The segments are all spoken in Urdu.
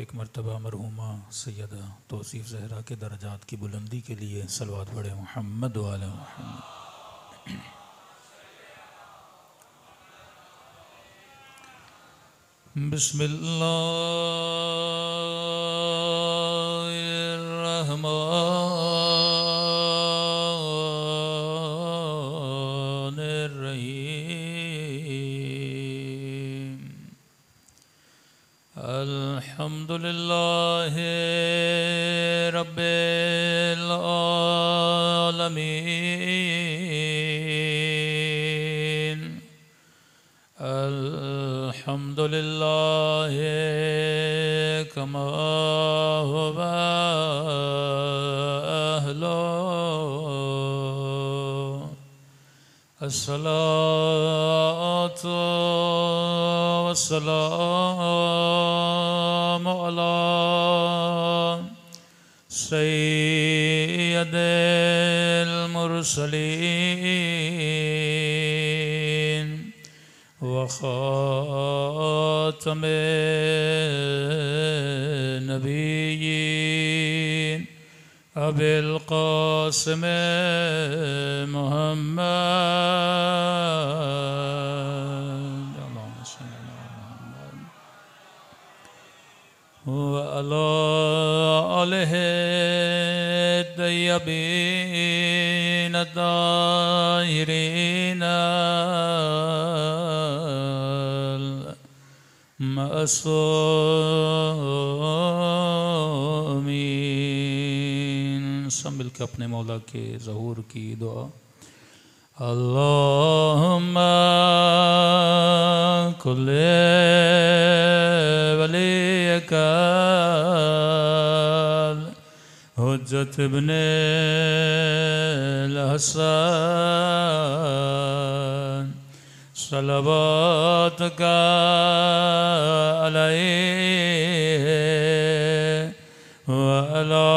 ایک مرتبہ مرحومہ سیدہ توصیف زہرا کے درجات کی بلندی کے لیے صلوات پڑھیں محمد وعلی محمد۔ بسم اللہ الرحمن الرحیم۔ الحمد للہ رب العالمین۔ الحمد للہ کما هو أهله۔ الصلاة والسلام على سيد المرسلين وخاتم النبيين أبي القاسم محمد اللهم صل على محمد وعلى آله الطيبين الطاهرين معصومین۔ سب مل کے اپنے مولا کے ظہور کی دعا۔ اللہم کل ولیک حجت ابن الحسن صلواتک علیہ وعلی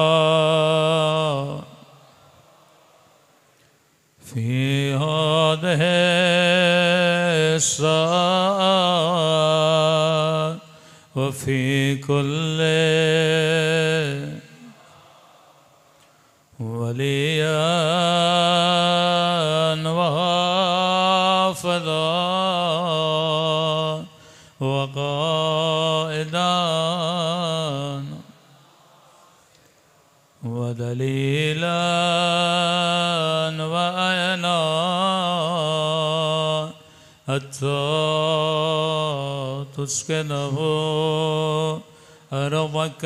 فی هذه الساعة وفي كل وليا وحافظا وقائدا ودليلا وعينا حتى تسكنه أرضك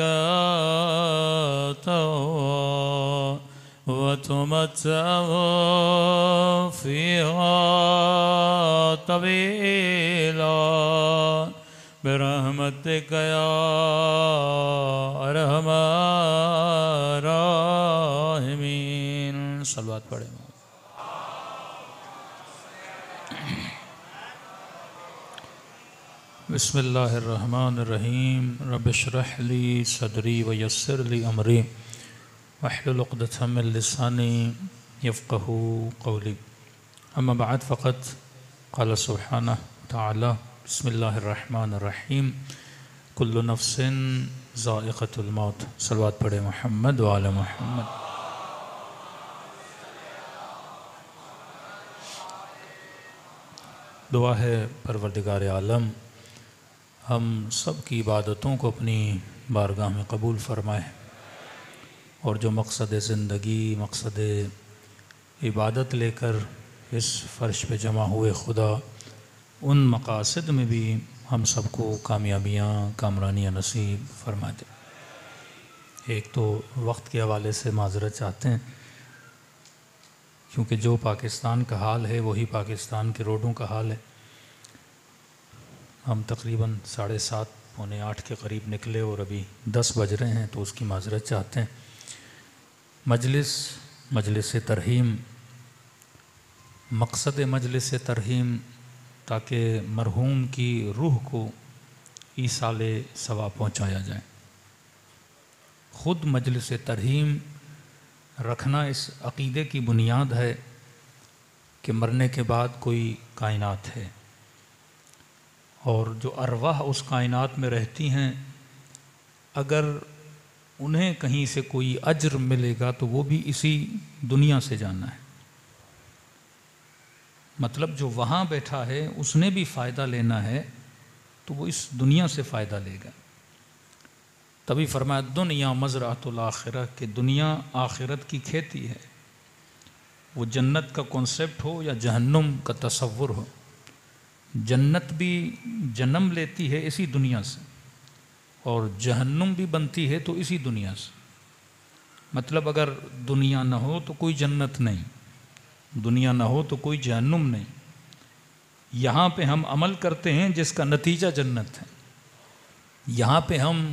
وتمتعه فيها طويلا برحمتك يا أرحم الراحمين۔ صلوات پڑھیں۔ بسم اللہ الرحمن الرحیم۔ رب اشرح لی صدری ویسر لی امری واحلل عقدۃ من لسانی یفقہوا قولی۔ اما بعد فقط قال سبحانہ تعالی بسم اللہ الرحمن الرحیم کل نفس ذائقۃ الموت۔ صلوات پڑھیں محمد وعلی محمد۔ دعا ہے پروردگار عالم ہم سب کی عبادتوں کو اپنی بارگاہ میں قبول فرمائے، اور جو مقصد زندگی مقصد عبادت لے کر اس فرش پہ جمع ہوئے خدا ان مقاصد میں بھی ہم سب کو کامیابیاں کامرانیاں نصیب فرما دے۔ ایک تو وقت کے حوالے سے معذرت چاہتے ہیں، کیونکہ جو پاکستان کا حال ہے وہی پاکستان کے روڈوں کا حال ہے۔ ہم تقریباً 7:30 پونے 8 کے قریب نکلے اور ابھی 10 بج رہے ہیں، تو اس کی معذرت چاہتے ہیں۔ مجلس ترحیم، مقصد مجلس ترحیم تاکہ مرحوم کی روح کو ایصال ثواب پہنچایا جائے۔ خود مجلس ترحیم رکھنا اس عقیدے کی بنیاد ہے کہ مرنے کے بعد کوئی کائنات ہے، اور جو ارواح اس کائنات میں رہتی ہیں اگر انہیں کہیں سے کوئی اجر ملے گا تو وہ بھی اسی دنیا سے جانا ہے، مطلب جو وہاں بیٹھا ہے اس نے بھی فائدہ لینا ہے تو وہ اس دنیا سے فائدہ لے گا۔ تبھی فرمایا دنیا مزرعۃ الآخرہ، کہ دنیا آخرت کی کھیتی ہے۔ وہ جنت کا کنسپٹ ہو یا جہنم کا تصور ہو، جنت بھی جنم لیتی ہے اسی دنیا سے، اور جہنم بھی بنتی ہے تو اسی دنیا سے۔ مطلب اگر دنیا نہ ہو تو کوئی جنت نہیں، دنیا نہ ہو تو کوئی جہنم نہیں۔ یہاں پہ ہم عمل کرتے ہیں جس کا نتیجہ جنت ہے، یہاں پہ ہم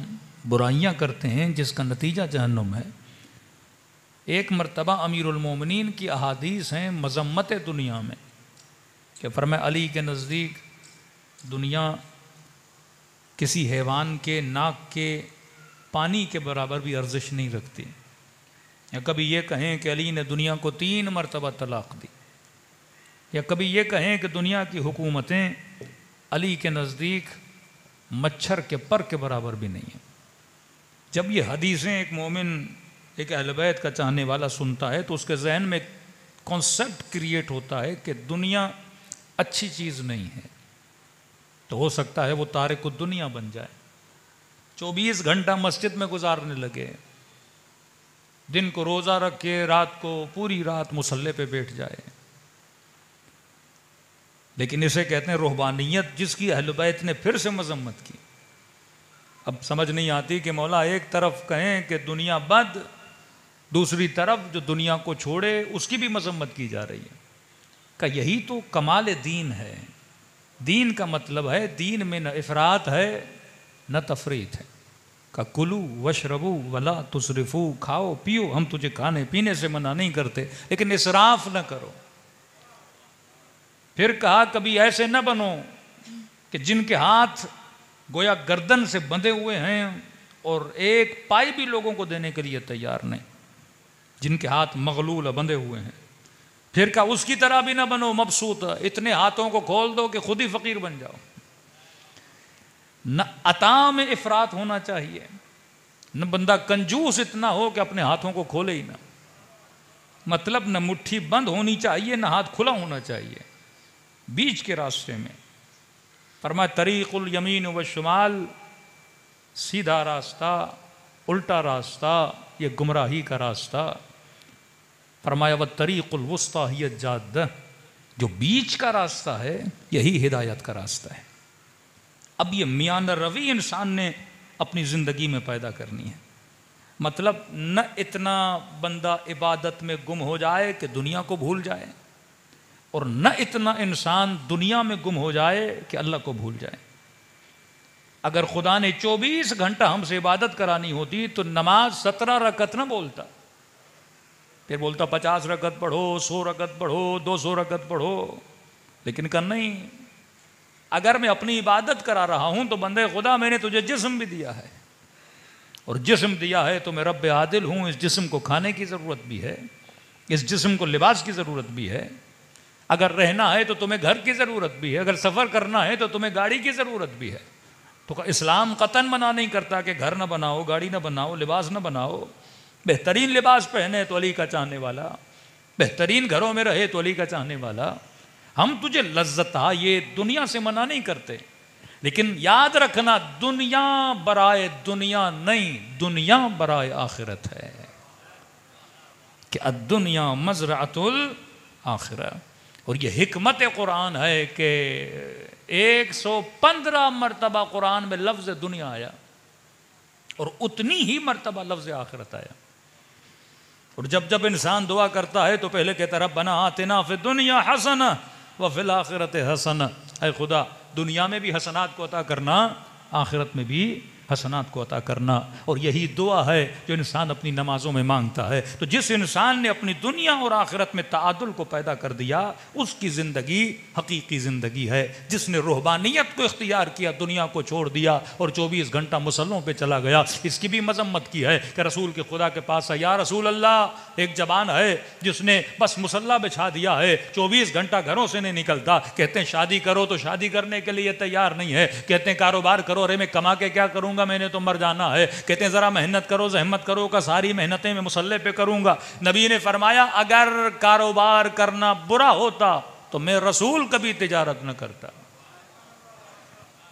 برائیاں کرتے ہیں جس کا نتیجہ جہنم ہے۔ ایک مرتبہ امیر المومنین کی احادیث ہیں مذمت دنیا میں، کہ فرمایا علی کے نزدیک دنیا کسی حیوان کے ناک کے پانی کے برابر بھی ارزش نہیں رکھتی، یا کبھی یہ کہیں کہ علی نے دنیا کو 3 مرتبہ طلاق دی، یا کبھی یہ کہیں کہ دنیا کی حکومتیں علی کے نزدیک مچھر کے پر کے برابر بھی نہیں ہیں۔ جب یہ حدیثیں ایک مومن، ایک اہل بیت کا چاہنے والا سنتا ہے تو اس کے ذہن میں کانسیپٹ کریٹ ہوتا ہے کہ دنیا اچھی چیز نہیں ہے، تو ہو سکتا ہے وہ تارک الدنیا بن جائے، 24 گھنٹہ مسجد میں گزارنے لگے، دن کو روزہ رکھ کے رات کو پوری رات مصلی پہ بیٹھ جائے۔ لیکن اسے کہتے ہیں روحانیت، جس کی اہل بیت نے پھر سے مذمت کی۔ اب سمجھ نہیں آتی کہ مولا ایک طرف کہیں کہ دنیا بد، دوسری طرف جو دنیا کو چھوڑے اس کی بھی مذمت کی جا رہی ہے۔ کہ یہی تو کمال دین ہے۔ دین کا مطلب ہے دین میں نہ افراط ہے نہ تفریط ہے۔ کہ کلو وشربو ولا تسرفو، کھاؤ پیو، ہم تجھے کھانے پینے سے منع نہیں کرتے لیکن اسراف نہ کرو۔ پھر کہا کبھی ایسے نہ بنو کہ جن کے ہاتھ گویا گردن سے بندھے ہوئے ہیں اور ایک پائی بھی لوگوں کو دینے کے لیے تیار نہیں، جن کے ہاتھ مغلول بندھے ہوئے ہیں۔ پھر کہا اس کی طرح بھی نہ بنو مبسوط، اتنے ہاتھوں کو کھول دو کہ خود ہی فقیر بن جاؤ۔ نہ عطا میں افراط ہونا چاہیے، نہ بندہ کنجوس اتنا ہو کہ اپنے ہاتھوں کو کھولے ہی نہ، مطلب نہ مٹھی بند ہونی چاہیے نہ ہاتھ کھلا ہونا چاہیے، بیچ کے راستے میں۔ فرمایا طریق الیمین والشمال، سیدھا راستہ، الٹا راستہ، یہ گمراہی کا راستہ۔ فرمایا والطریق الوسطی ہی الجادہ، جو بیچ کا راستہ ہے یہی ہدایت کا راستہ ہے۔ اب یہ میانہ روی انسان نے اپنی زندگی میں پیدا کرنی ہے، مطلب نہ اتنا بندہ عبادت میں گم ہو جائے کہ دنیا کو بھول جائے، اور نہ اتنا انسان دنیا میں گم ہو جائے کہ اللہ کو بھول جائے۔ اگر خدا نے 24 گھنٹہ ہم سے عبادت کرانی ہوتی تو نماز 17 رکعت نہ بولتا، پھر بولتا 50 رکعت پڑھو، 100 رکعت پڑھو، 200 رکعت پڑھو، لیکن کہ نہیں، اگر میں اپنی عبادت کرا رہا ہوں تو بندے خدا میں نے تجھے جسم بھی دیا ہے، اور جسم دیا ہے تو میں رب عادل ہوں، اس جسم کو کھانے کی ضرورت بھی ہے، اس جسم کو لباس کی ضرورت بھی ہے، اگر رہنا ہے تو تمہیں گھر کی ضرورت بھی ہے، اگر سفر کرنا ہے تو تمہیں گاڑی کی ضرورت بھی ہے۔ تو اسلام قطعاً منع نہیں کرتا کہ گھر نہ بناؤ، گاڑی نہ بناؤ، لباس نہ بناؤ، بہترین لباس پہنے تو علی کا چاہنے والا، بہترین گھروں میں رہے تو علی کا چاہنے والا۔ ہم تجھے لذت یہ دنیا سے منع نہیں کرتے، لیکن یاد رکھنا دنیا برائے دنیا نہیں، دنیا برائے آخرت ہے، کہ الدنیا مزرعۃ الآخرہ۔ اور یہ حکمت قرآن ہے کہ 115 مرتبہ قرآن میں لفظ دنیا آیا اور اتنی ہی مرتبہ لفظ آخرت آیا۔ اور جب جب انسان دعا کرتا ہے تو پہلے کہتا ربنا آتنا فی الدنیا حسنہ وفی الآخرۃ حسنہ، اے خدا دنیا میں بھی حسنات کو عطا کرنا، آخرت میں بھی حسنات کو عطا کرنا۔ اور یہی دعا ہے جو انسان اپنی نمازوں میں مانگتا ہے۔ تو جس انسان نے اپنی دنیا اور آخرت میں تعادل کو پیدا کر دیا اس کی زندگی حقیقی زندگی ہے۔ جس نے روحانیت کو اختیار کیا، دنیا کو چھوڑ دیا اور 24 گھنٹہ مصلوں پہ چلا گیا، اس کی بھی مذمت کی ہے کہ رسول کے خدا کے پاس ہے، یا رسول اللہ ایک جوان ہے جس نے بس مصلی بچھا دیا ہے، 24 گھنٹہ گھروں سے نہیں نکلتا، کہتے ہیں شادی کرو تو شادی کرنے کے لیے تیار نہیں ہے، کہتے ہیں کاروبار کرو، ارے میں کما کے کیا کروں کروں گا میں نے تو مر جانا ہے. کہتے ہیں ذرا محنت کرو زحمت کرو کہ ساری محنتیں میں مسلح پہ کروں گا. نبی نے فرمایا اگر کاروبار کرنا برا ہوتا تو میں رسول کبھی تجارت نہ کرتا.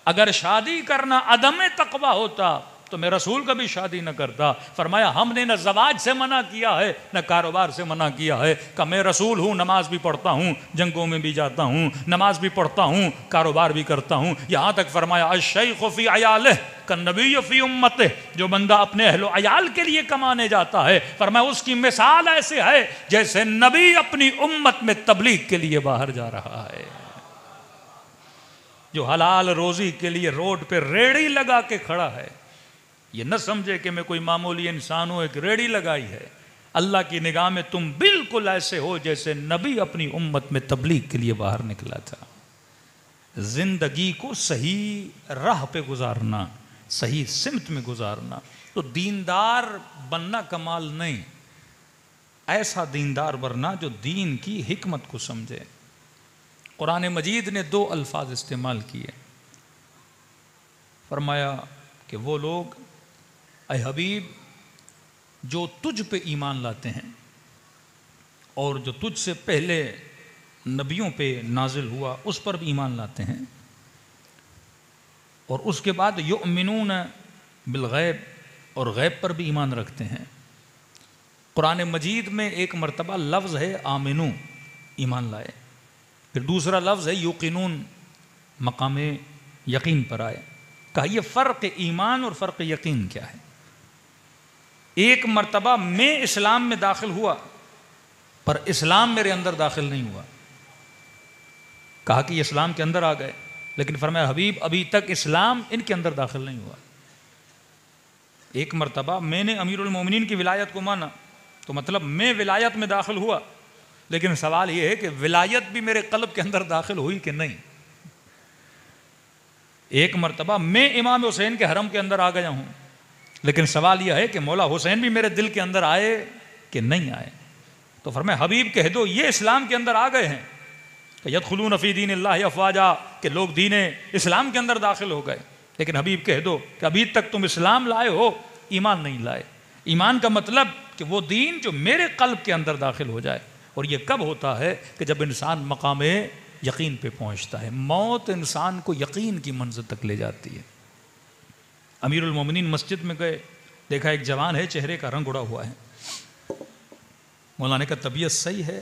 اگر شادی کرنا عدم تقوی ہوتا تو میں رسول کبھی شادی نہ کرتا. فرمایا ہم نے نہ زواج سے منع کیا ہے نہ کاروبار سے منع کیا ہے کہ میں رسول ہوں, نماز بھی پڑھتا ہوں, جنگوں میں بھی جاتا ہوں, نماز بھی پڑھتا ہوں, کاروبار بھی کرتا ہوں. یہاں تک فرمایا الشیخ فی عیالہ کالنبی فی امتہ, جو بندہ اپنے اہل و عیال کے لیے کمانے جاتا ہے فرمایا اس کی مثال ایسے ہے جیسے نبی اپنی امت میں تبلیغ کے لیے باہر جا رہا ہے. جو حلال روزی کے لیے روڈ پہ ریڑھی لگا کے کھڑا ہے, یہ نہ سمجھے کہ میں کوئی معمولی انسان ہوں ایک ریڑھی لگائی ہے. اللہ کی نگاہ میں تم بالکل ایسے ہو جیسے نبی اپنی امت میں تبلیغ کے لیے باہر نکلا تھا. زندگی کو صحیح راہ پہ گزارنا, صحیح سمت میں گزارنا. تو دیندار بننا کمال نہیں, ایسا دیندار بننا جو دین کی حکمت کو سمجھے. قرآن مجید نے 2 الفاظ استعمال کیے. فرمایا کہ وہ لوگ اے حبیب جو تجھ پہ ایمان لاتے ہیں اور جو تجھ سے پہلے نبیوں پہ نازل ہوا اس پر بھی ایمان لاتے ہیں, اور اس کے بعد یؤمنون بالغیب, اور غیب پر بھی ایمان رکھتے ہیں. قرآن مجید میں ایک مرتبہ لفظ ہے آمنو, ایمان لائے. پھر دوسرا لفظ ہے یوقنون, مقام یقین پر آئے. کہا یہ فرق ایمان اور فرق یقین کیا ہے؟ ایک مرتبہ میں اسلام میں داخل ہوا پر اسلام میرے اندر داخل نہیں ہوا. کہا کہ یہ اسلام کے اندر آ گئے, لیکن فرمایا حبیب ابھی تک اسلام ان کے اندر داخل نہیں ہوا. ایک مرتبہ میں نے امیر المومنین کی ولایت کو مانا تو مطلب میں ولایت میں داخل ہوا, لیکن سوال یہ ہے کہ ولایت بھی میرے قلب کے اندر داخل ہوئی کہ نہیں. ایک مرتبہ میں امام حسین کے حرم کے اندر آ گیا ہوں, لیکن سوال یہ ہے کہ مولا حسین بھی میرے دل کے اندر آئے کہ نہیں آئے. تو فرمایا حبیب کہہ دو یہ اسلام کے اندر آ گئے ہیں کہ یدخلون فی دین اللہ افواجا, کہ لوگ دین اسلام کے اندر داخل ہو گئے. لیکن حبیب کہہ دو کہ ابھی تک تم اسلام لائے ہو, ایمان نہیں لائے. ایمان کا مطلب کہ وہ دین جو میرے قلب کے اندر داخل ہو جائے. اور یہ کب ہوتا ہے کہ جب انسان مقام یقین پہ پہنچتا ہے. موت انسان کو یقین کی منزل تک لے جاتی ہے. امیر المومنین مسجد میں گئے, دیکھا ایک جوان ہے چہرے کا رنگ اڑا ہوا ہے. مولا نے کہا طبیعت صحیح ہے؟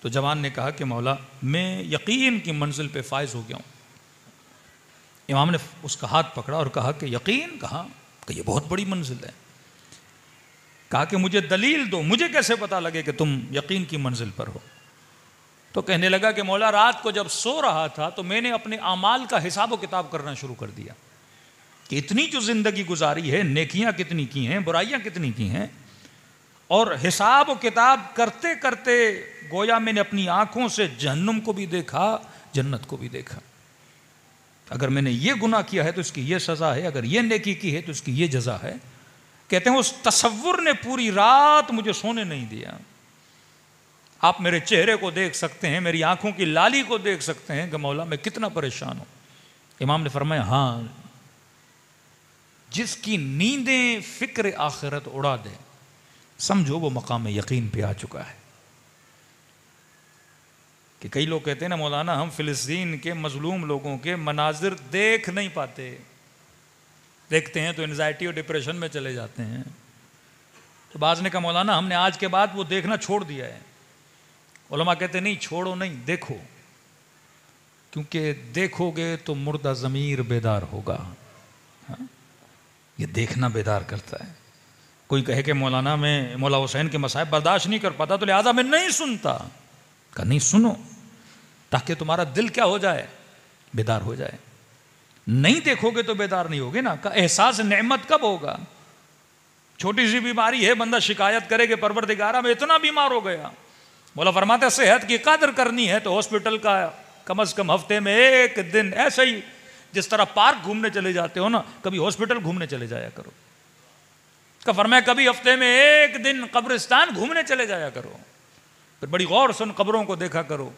تو جوان نے کہا کہ مولا میں یقین کی منزل پہ فائز ہو گیا ہوں. امام نے اس کا ہاتھ پکڑا اور کہا کہ یقین کہاں, کہ یہ بہت بڑی منزل ہے. کہا کہ مجھے دلیل دو, مجھے کیسے پتا لگے کہ تم یقین کی منزل پر ہو. تو کہنے لگا کہ مولا رات کو جب سو رہا تھا تو میں نے اپنے اعمال کا حساب و کتاب کرنا شروع کر دیا کہ اتنی جو زندگی گزاری ہے, نیکیاں کتنی کی ہیں, برائیاں کتنی کی ہیں, اور حساب و کتاب کرتے کرتے گویا میں نے اپنی آنکھوں سے جہنم کو بھی دیکھا, جنت کو بھی دیکھا. اگر میں نے یہ گناہ کیا ہے تو اس کی یہ سزا ہے, اگر یہ نیکی کی ہے تو اس کی یہ جزا ہے. کہتے ہیں اس تصور نے پوری رات مجھے سونے نہیں دیا. آپ میرے چہرے کو دیکھ سکتے ہیں, میری آنکھوں کی لالی کو دیکھ سکتے ہیں کہ مولا میں کتنا پریشان ہوں. امام نے فرمایا ہاں, جس کی نیندیں فکر آخرت اڑا دے سمجھو وہ مقام یقین پہ آ چکا ہے. کہ کئی لوگ کہتے ہیں نا مولانا ہم فلسطین کے مظلوم لوگوں کے مناظر دیکھ نہیں پاتے, دیکھتے ہیں تو انزائٹی اور ڈپریشن میں چلے جاتے ہیں. تو بعض نے کہا مولانا ہم نے آج کے بعد وہ دیکھنا چھوڑ دیا ہے. علماء کہتے ہیں نہیں چھوڑو نہیں, دیکھو, کیونکہ دیکھو گے تو مردہ ضمیر بیدار ہوگا. یہ دیکھنا بیدار کرتا ہے. کوئی کہے کہ مولانا میں مولا حسین کے مصائب برداشت نہیں کر پاتا تو لہٰذا میں نہیں سنتا. کہا نہیں سنو, تاکہ تمہارا دل کیا ہو جائے, بیدار ہو جائے. نہیں دیکھو گے تو بیدار نہیں ہوگے نا. کہ احساس نعمت کب ہوگا؟ چھوٹی سی بیماری ہے, بندہ شکایت کرے کہ پروردگارا میں اتنا بیمار ہو گیا. مولا فرماتا ہے صحت کی قدر کرنی ہے تو ہاسپٹل کا کم از کم ہفتے میں ایک دن, ایسے ہی جس طرح پارک گھومنے چلے جاتے ہو نا, کبھی ہاسپٹل گھومنے چلے جایا کرو. کہ فرمایا کبھی ہفتے میں ایک دن قبرستان گھومنے چلے جایا کرو. پھر بڑی غور سے ان قبروں کو دیکھا کرو,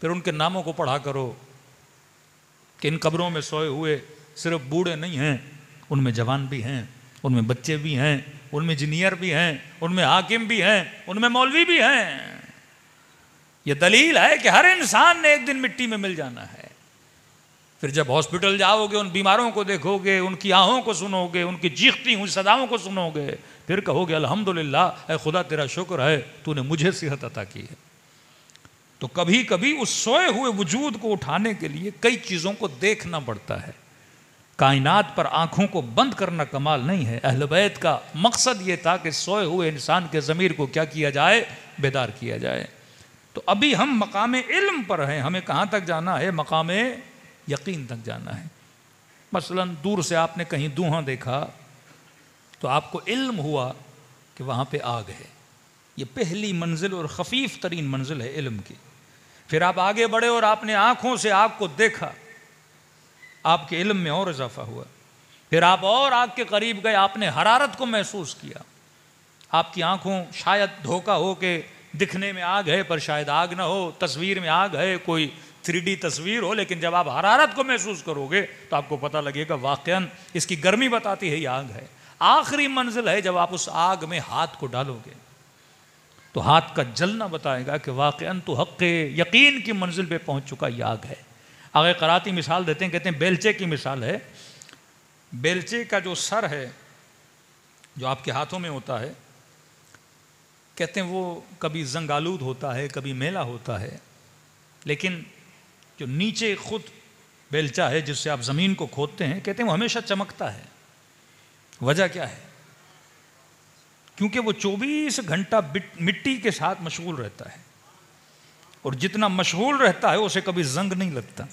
پھر ان کے ناموں کو پڑھا کرو کہ ان قبروں میں سوئے ہوئے صرف بوڑھے نہیں ہیں، ان میں جوان بھی ہیں، ان میں بچے بھی ہیں، ان میں انجینئر بھی ہیں، ان میں حاکم بھی ہیں، ان میں مولوی بھی ہیں۔ یہ دلیل ہے کہ ہر انسان نے ایک دن مٹی میں مل جانا ہے۔ پھر جب ہاسپٹل جاؤ گے، ان بیماروں کو دیکھو گے، ان کی آہوں کو سنو گے، ان کی چیختی ہوئی صداؤں کو سنو گے، پھر کہو گے الحمدللہ، اے خدا تیرا شکر ہے تو نے مجھے صحت عطا کی ہے۔ تو کبھی کبھی اس سوئے ہوئے وجود کو اٹھانے کے لیے کئی چیزوں کو دیکھنا پڑتا ہے۔ کائنات پر آنکھوں کو بند کرنا کمال نہیں ہے۔ اہل بیت کا مقصد یہ تھا کہ سوئے ہوئے انسان کے ضمیر کو کیا کیا جائے؟ بیدار کیا جائے۔ تو ابھی ہم مقام علم پر ہیں، ہمیں کہاں تک جانا ہے؟ مقام یقین تک جانا ہے۔ مثلا دور سے آپ نے کہیں دھواں دیکھا تو آپ کو علم ہوا کہ وہاں پہ آگ ہے۔ یہ پہلی منزل اور خفیف ترین منزل ہے علم کی۔ پھر آپ آگے بڑھے اور آپ نے آنکھوں سے آگ کو دیکھا، آپ کے علم میں اور اضافہ ہوا۔ پھر آپ اور آگ کے قریب گئے، آپ نے حرارت کو محسوس کیا۔ آپ کی آنکھوں شاید دھوکہ ہو کہ دکھنے میں آگ ہے پر شاید آگ نہ ہو، تصویر میں آگ ہے، کوئی 3D تصویر ہو، لیکن جب آپ حرارت کو محسوس کرو گے تو آپ کو پتہ لگے گا واقعاً اس کی گرمی بتاتی ہے یہ آگ ہے۔ آخری منزل ہے جب آپ اس آگ میں ہاتھ کو ڈالو گے تو ہاتھ کا جلنا بتائے گا کہ واقعاً تو حق یقین کی منزل پہ پہنچ چکا یہ آگ ہے۔ آگے قراتی مثال دیتے ہیں، کہتے ہیں بیلچے کی مثال ہے۔ بیلچے کا جو سر ہے جو آپ کے ہاتھوں میں ہوتا ہے، کہتے ہیں وہ کبھی زنگ آلود ہوتا ہے، کبھی میلا ہوتا ہے، لیکن جو نیچے خود بیلچا ہے جس سے آپ زمین کو کھودتے ہیں، کہتے ہیں وہ ہمیشہ چمکتا ہے۔ وجہ کیا ہے؟ کیونکہ وہ 24 گھنٹہ مٹی کے ساتھ مشغول رہتا ہے، اور جتنا مشغول رہتا ہے اسے کبھی زنگ نہیں لگتا،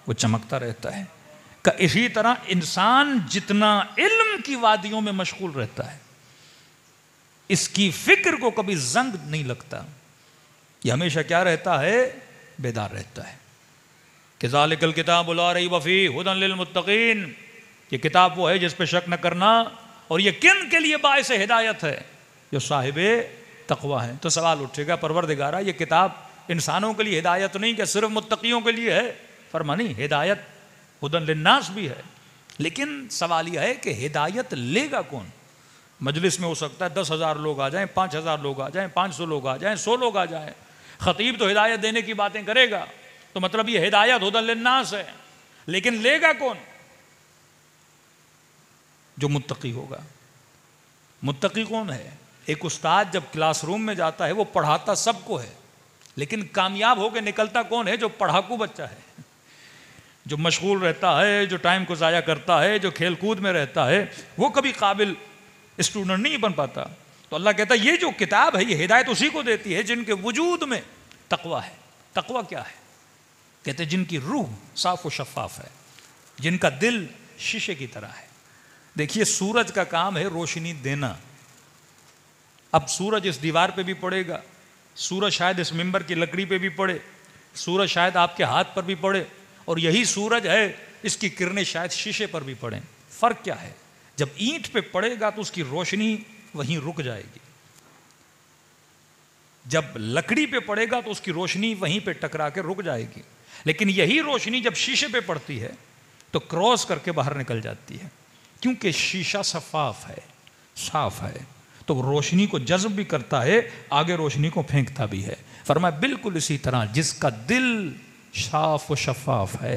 وہ چمکتا رہتا ہے۔ کہ اسی طرح انسان جتنا علم کی وادیوں میں مشغول رہتا ہے، اس کی فکر کو کبھی زنگ نہیں لگتا، یہ ہمیشہ کیا رہتا ہے؟ بیدار رہتا ہے۔ کذالک الکتاب لا ریب فیہ ھدی للمتقین، یہ کتاب وہ ہے جس پہ شک نہ کرنا، اور یہ کن کے لیے باعث ہدایت ہے؟ جو صاحب تقوی ہیں۔ تو سوال اٹھے گا پروردگارہ یہ کتاب انسانوں کے لیے ہدایت نہیں کہ صرف متقیوں کے لیے ہے؟ فرما نہیں، ہدایت ھدی للناس بھی ہے، لیکن سوال یہ ہے کہ ہدایت لے گا کون؟ مجلس میں ہو سکتا ہے 10,000 لوگ آ جائیں، 5,000 لوگ آ جائیں، 500 لوگ آ جائیں، 100 لوگ آ جائیں، خطیب تو ہدایت دینے کی باتیں کرے گا، تو مطلب یہ ہدایت ھدی للناس ہے، لیکن لے گا کون؟ جو متقی ہوگا۔ متقی کون ہے؟ ایک استاد جب کلاس روم میں جاتا ہے وہ پڑھاتا سب کو ہے، لیکن کامیاب ہو کے نکلتا کون ہے؟ جو پڑھاکو بچہ ہے، جو مشغول رہتا ہے، جو ٹائم کو ضائع کرتا ہے، جو کھیل کود میں رہتا ہے، وہ کبھی قابل اسٹوڈنٹ نہیں بن پاتا۔ تو اللہ کہتا ہے یہ جو کتاب ہے یہ ہدایت اسی کو دیتی ہے جن کے وجود میں تقوی ہے۔ تقوی کیا ہے؟ کہتے ہیں جن کی روح صاف و شفاف ہے، جن کا دل شیشے کی طرح ہے۔ دیکھیے سورج کا کام ہے روشنی دینا۔ اب سورج اس دیوار پہ بھی پڑے گا، سورج شاید اس ممبر کی لکڑی پہ بھی پڑے، سورج شاید آپ کے ہاتھ پر بھی پڑے، اور یہی سورج ہے اس کی کرنیں شاید شیشے پر بھی پڑیں۔ فرق کیا ہے؟ جب اینٹ پہ پڑے گا تو اس کی روشنی وہیں رک جائے گی، جب لکڑی پہ پڑے گا تو اس کی روشنی وہیں پہ ٹکرا کے رک جائے گی، لیکن یہی روشنی جب شیشے پہ پڑتی ہے تو کراس کر کے باہر نکل جاتی ہے، کیونکہ شیشہ شفاف ہے، صاف ہے، تو وہ روشنی کو جذب بھی کرتا ہے، آگے روشنی کو پھینکتا بھی ہے۔ فرمایا بالکل اسی طرح جس کا دل صاف و شفاف ہے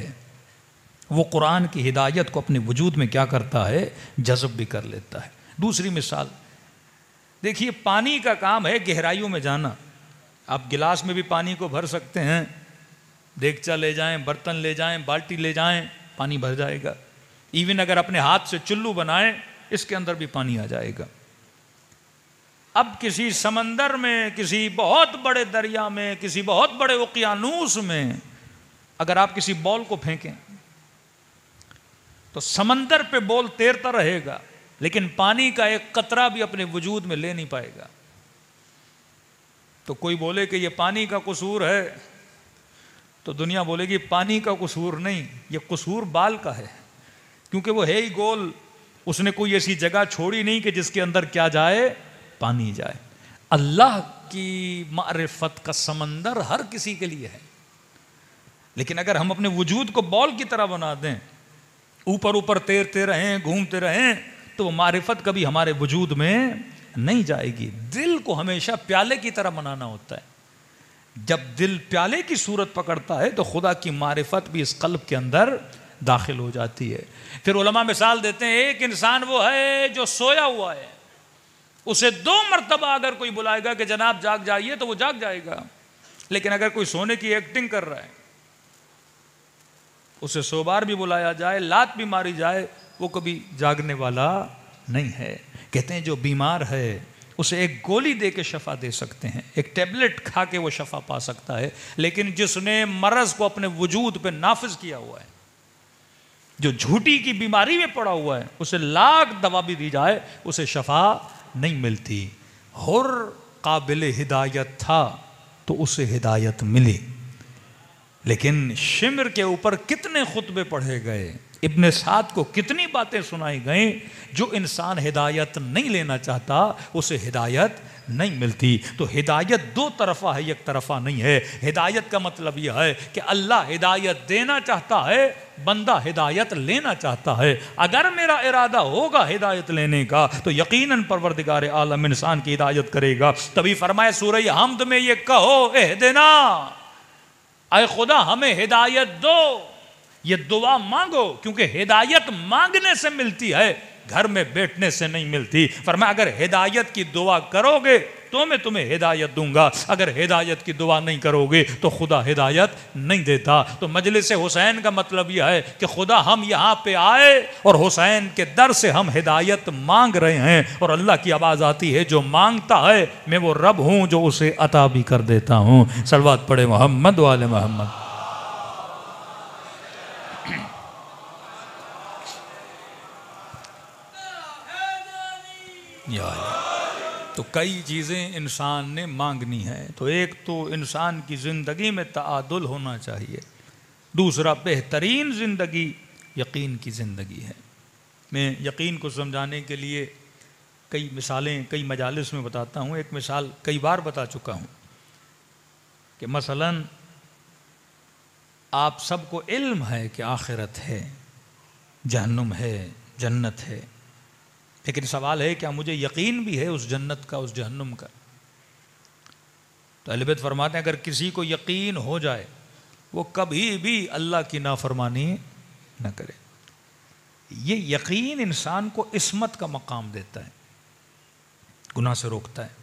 وہ قرآن کی ہدایت کو اپنے وجود میں کیا کرتا ہے؟ جذب بھی کر لیتا ہے۔ دوسری مثال دیکھیے، پانی کا کام ہے گہرائیوں میں جانا۔ آپ گلاس میں بھی پانی کو بھر سکتے ہیں، دیگچا لے جائیں، برتن لے جائیں، بالٹی لے جائیں، پانی بھر جائے گا۔ ایون اگر اپنے ہاتھ سے چلو بنائیں اس کے اندر بھی پانی آ جائے گا۔ اب کسی سمندر میں، کسی بہت بڑے دریا میں، کسی بہت بڑے اوقیانوس میں اگر آپ کسی بال کو پھینکیں تو سمندر پہ بال تیرتا رہے گا، لیکن پانی کا ایک قطرہ بھی اپنے وجود میں لے نہیں پائے گا۔ تو کوئی بولے کہ یہ پانی کا قصور ہے تو دنیا بولے گی پانی کا قصور نہیں، یہ قصور بال کا ہے، کیونکہ وہ ہے ہی گول، اس نے کوئی ایسی جگہ چھوڑی نہیں کہ جس کے اندر کیا جائے؟ پانی جائے۔ اللہ کی معرفت کا سمندر ہر کسی کے لیے ہے، لیکن اگر ہم اپنے وجود کو بال کی طرح بنا دیں، اوپر اوپر تیرتے رہیں، گھومتے رہیں، تو وہ معرفت کبھی ہمارے وجود میں نہیں جائے گی۔ دل کو ہمیشہ پیالے کی طرح بنانا ہوتا ہے۔ جب دل پیالے کی صورت پکڑتا ہے تو خدا کی معرفت بھی اس قلب کے اندر داخل ہو جاتی ہے۔ پھر علماء مثال دیتے ہیں، ایک انسان وہ ہے جو سویا ہوا ہے، اسے 2 مرتبہ اگر کوئی بلائے گا کہ جناب جاگ جائیے تو وہ جاگ جائے گا، لیکن اگر کوئی سونے کی ایکٹنگ کر رہا ہے، اسے 100 بار بھی بلایا جائے، لات بھی ماری جائے، وہ کبھی جاگنے والا نہیں ہے۔ کہتے ہیں جو بیمار ہے اسے ایک گولی دے کے شفا دے سکتے ہیں، ایک ٹیبلٹ کھا کے وہ شفا پا سکتا ہے، لیکن جس نے مرض کو اپنے وجود پہ نافذ کیا ہوا ہے، جو جھوٹی کی بیماری میں پڑا ہوا ہے، اسے لاکھ دوا بھی دی جائے اسے شفا نہیں ملتی۔ ہر قابل ہدایت تھا تو اسے ہدایت ملی، لیکن شمر کے اوپر کتنے خطبے پڑھے گئے، ابن سعد کو کتنی باتیں سنائی گئیں، جو انسان ہدایت نہیں لینا چاہتا اسے ہدایت نہیں ملتی۔ تو ہدایت 2 طرفہ ہے، ایک طرفہ نہیں ہے۔ ہدایت کا مطلب یہ ہے کہ اللہ ہدایت دینا چاہتا ہے، بندہ ہدایت لینا چاہتا ہے۔ اگر میرا ارادہ ہوگا ہدایت لینے کا تو یقیناً پروردگار عالم انسان کی ہدایت کرے گا۔ تبھی فرمائے سورہ حمد میں یہ کہو اہدنا، اے خدا ہمیں ہدایت دو۔ یہ دعا مانگو، کیونکہ ہدایت مانگنے سے ملتی ہے، گھر میں بیٹھنے سے نہیں ملتی۔ فرمایا اگر ہدایت کی دعا کرو گے تو میں تمہیں ہدایت دوں گا، اگر ہدایت کی دعا نہیں کرو گے تو خدا ہدایت نہیں دیتا۔ تو مجلس حسین کا مطلب یہ ہے کہ خدا ہم یہاں پہ آئے اور حسین کے در سے ہم ہدایت مانگ رہے ہیں، اور اللہ کی آواز آتی ہے جو مانگتا ہے میں وہ رب ہوں جو اسے عطا بھی کر دیتا ہوں۔ صلوات پڑھے محمد و آل محمد۔ تو کئی چیزیں انسان نے مانگنی ہے، تو ایک تو انسان کی زندگی میں تعادل ہونا چاہیے، دوسرا بہترین زندگی یقین کی زندگی ہے۔ میں یقین کو سمجھانے کے لیے کئی مثالیں کئی مجالس میں بتاتا ہوں۔ ایک مثال کئی بار بتا چکا ہوں کہ مثلا آپ سب کو علم ہے کہ آخرت ہے، جہنم ہے، جنت ہے، لیکن سوال ہے کیا مجھے یقین بھی ہے اس جنت کا، اس جہنم کا؟ تو اہل بیت فرماتے ہیں اگر کسی کو یقین ہو جائے وہ کبھی بھی اللہ کی نافرمانی نہ کرے۔ یہ یقین انسان کو عصمت کا مقام دیتا ہے، گناہ سے روکتا ہے۔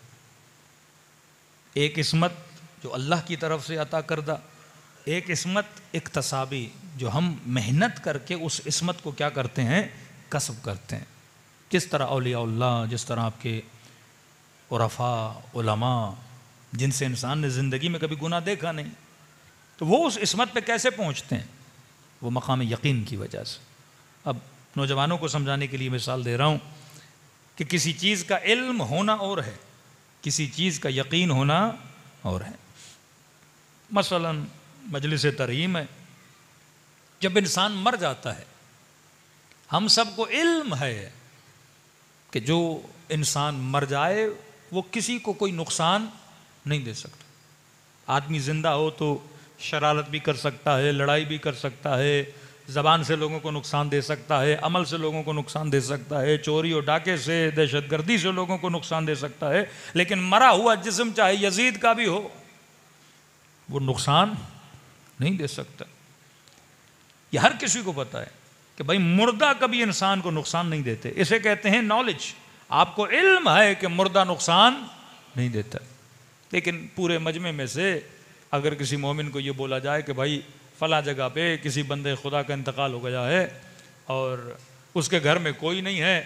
ایک عصمت جو اللہ کی طرف سے عطا کردہ، ایک عصمت اکتسابی جو ہم محنت کر کے اس عصمت کو کیا کرتے ہیں، کسب کرتے ہیں۔ جس طرح اولیاء اللہ، جس طرح آپ کے عرفاء، علماء، جن سے انسان نے زندگی میں کبھی گناہ دیکھا نہیں، تو وہ اس عصمت پہ کیسے پہنچتے ہیں؟ وہ مقام یقین کی وجہ سے۔ اب نوجوانوں کو سمجھانے کے لیے مثال دے رہا ہوں کہ کسی چیز کا علم ہونا اور ہے، کسی چیز کا یقین ہونا اور ہے۔ مثلا مجلس ترحیم ہے، جب انسان مر جاتا ہے، ہم سب کو علم ہے کہ جو انسان مر جائے وہ کسی کو کوئی نقصان نہیں دے سکتا۔ آدمی زندہ ہو تو شرارت بھی کر سکتا ہے، لڑائی بھی کر سکتا ہے، زبان سے لوگوں کو نقصان دے سکتا ہے، عمل سے لوگوں کو نقصان دے سکتا ہے، چوری اور ڈاکے سے، دہشت گردی سے لوگوں کو نقصان دے سکتا ہے، لیکن مرا ہوا جسم چاہے یزید کا بھی ہو وہ نقصان نہیں دے سکتا۔ یہ ہر کسی کو پتا ہے کہ بھائی مردہ کبھی انسان کو نقصان نہیں دیتے، اسے کہتے ہیں نالج۔ آپ کو علم ہے کہ مردہ نقصان نہیں دیتا، لیکن پورے مجمع میں سے اگر کسی مومن کو یہ بولا جائے کہ بھائی فلاں جگہ پہ کسی بندے خدا کا انتقال ہو گیا ہے اور اس کے گھر میں کوئی نہیں ہے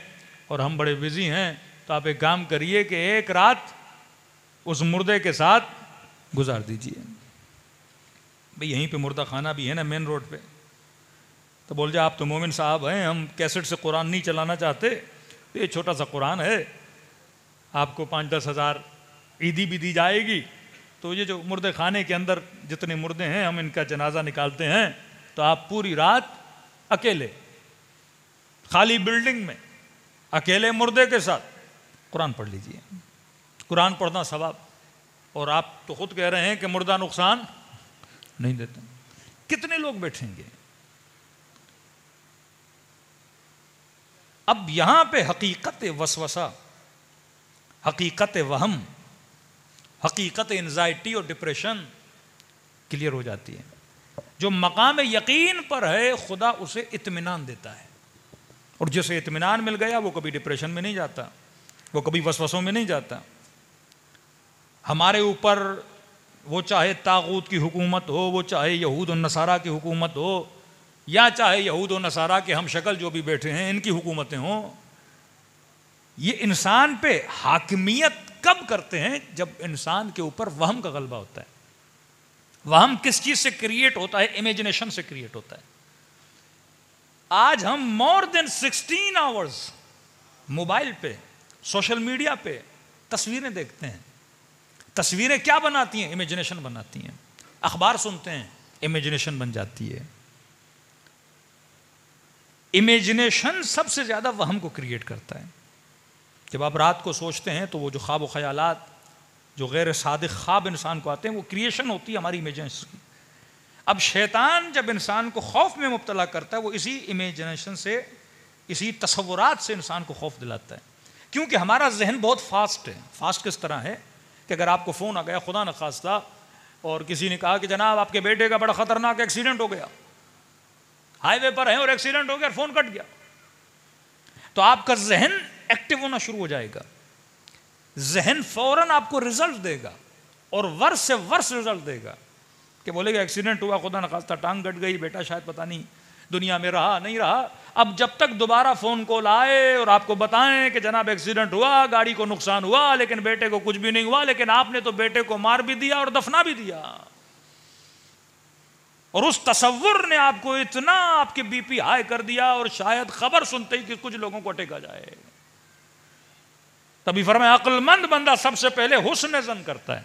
اور ہم بڑے بزی ہیں، تو آپ ایک کام کریے کہ ایک رات اس مردے کے ساتھ گزار دیجیے۔ بھئی یہیں پہ مردہ خانہ بھی ہے نا مین روڈ پہ، تو بول جائے آپ تو مومن صاحب ہیں، ہم کیسٹ سے قرآن نہیں چلانا چاہتے، یہ چھوٹا سا قرآن ہے، آپ کو 5-10 ہزار عیدی بھی دی جائے گی، تو یہ جو مردے خانے کے اندر جتنے مردے ہیں ہم ان کا جنازہ نکالتے ہیں، تو آپ پوری رات اکیلے خالی بلڈنگ میں اکیلے مردے کے ساتھ قرآن پڑھ لیجئے۔ قرآن پڑھنا ثواب، اور آپ تو خود کہہ رہے ہیں کہ مردہ نقصان نہیں دیتا۔ کتنے لوگ بیٹھیں گے؟ اب یہاں پہ حقیقت وسوسہ، حقیقت وہم، حقیقت انزائٹی اور ڈپریشن کلیئر ہو جاتی ہے. جو مقام یقین پر ہے خدا اسے اطمینان دیتا ہے، اور جسے اطمینان مل گیا وہ کبھی ڈپریشن میں نہیں جاتا، وہ کبھی وسوسوں میں نہیں جاتا. ہمارے اوپر وہ چاہے طاغوت کی حکومت ہو، وہ چاہے یہود و نصارہ کی حکومت ہو، یا چاہے یہود و نصارہ کے ہم شکل جو بھی بیٹھے ہیں ان کی حکومتیں ہوں، یہ انسان پہ حاکمیت کب کرتے ہیں؟ جب انسان کے اوپر وہم کا غلبہ ہوتا ہے. وہم کس چیز سے کریٹ ہوتا ہے؟ امیجنیشن سے کریٹ ہوتا ہے. آج ہم مور دین 16 آورز موبائل پہ، سوشل میڈیا پہ تصویریں دیکھتے ہیں. تصویریں کیا بناتی ہیں؟ امیجنیشن بناتی ہیں. اخبار سنتے ہیں، امیجنیشن بن جاتی ہے. امیجنیشن سب سے زیادہ وہم کو کریٹ کرتا ہے. جب آپ رات کو سوچتے ہیں تو وہ جو خواب و خیالات، جو غیر صادق خواب انسان کو آتے ہیں، وہ کریشن ہوتی ہے ہماری امیجنیشن کی. اب شیطان جب انسان کو خوف میں مبتلا کرتا ہے، وہ اسی امیجنیشن سے، اسی تصورات سے انسان کو خوف دلاتا ہے. کیونکہ ہمارا ذہن بہت فاسٹ ہے. فاسٹ کس طرح ہے کہ اگر آپ کو فون آ گیا خدا نخواستہ اور کسی نے کہا کہ جناب آپ کے بیٹے کا بڑا خطرناک ایکسیڈنٹ ہو گیا، ہائی وے پر ہیں اور ایکسیڈنٹ ہو گیا اور فون کٹ گیا، تو آپ کا ذہن ایکٹیو ہونا شروع ہو جائے گا. ذہن فوراً آپ کو رزلٹ دے گا، اور ورس سے ورس رزلٹ دے گا کہ بولے گا ایکسیڈنٹ ہوا، خدا نخواستہ ٹانگ کٹ گئی، بیٹا شاید پتہ نہیں دنیا میں رہا نہیں رہا. اب جب تک دوبارہ فون کال آئے اور آپ کو بتائیں کہ جناب ایکسیڈنٹ ہوا، گاڑی کو نقصان ہوا، لیکن بیٹے کو کچھ بھی نہیں ہوا، لیکن آپ نے تو بیٹے کو مار بھی دیا اور دفنا بھی دیا، اور اس تصور نے آپ کو اتنا آپ کے بی پی ہائی کر دیا، اور شاید خبر سنتے ہی کہ کچھ لوگوں کو اٹیک آ جائے. تبھی فرمایا عقل مند بندہ سب سے پہلے حسن ظن کرتا ہے،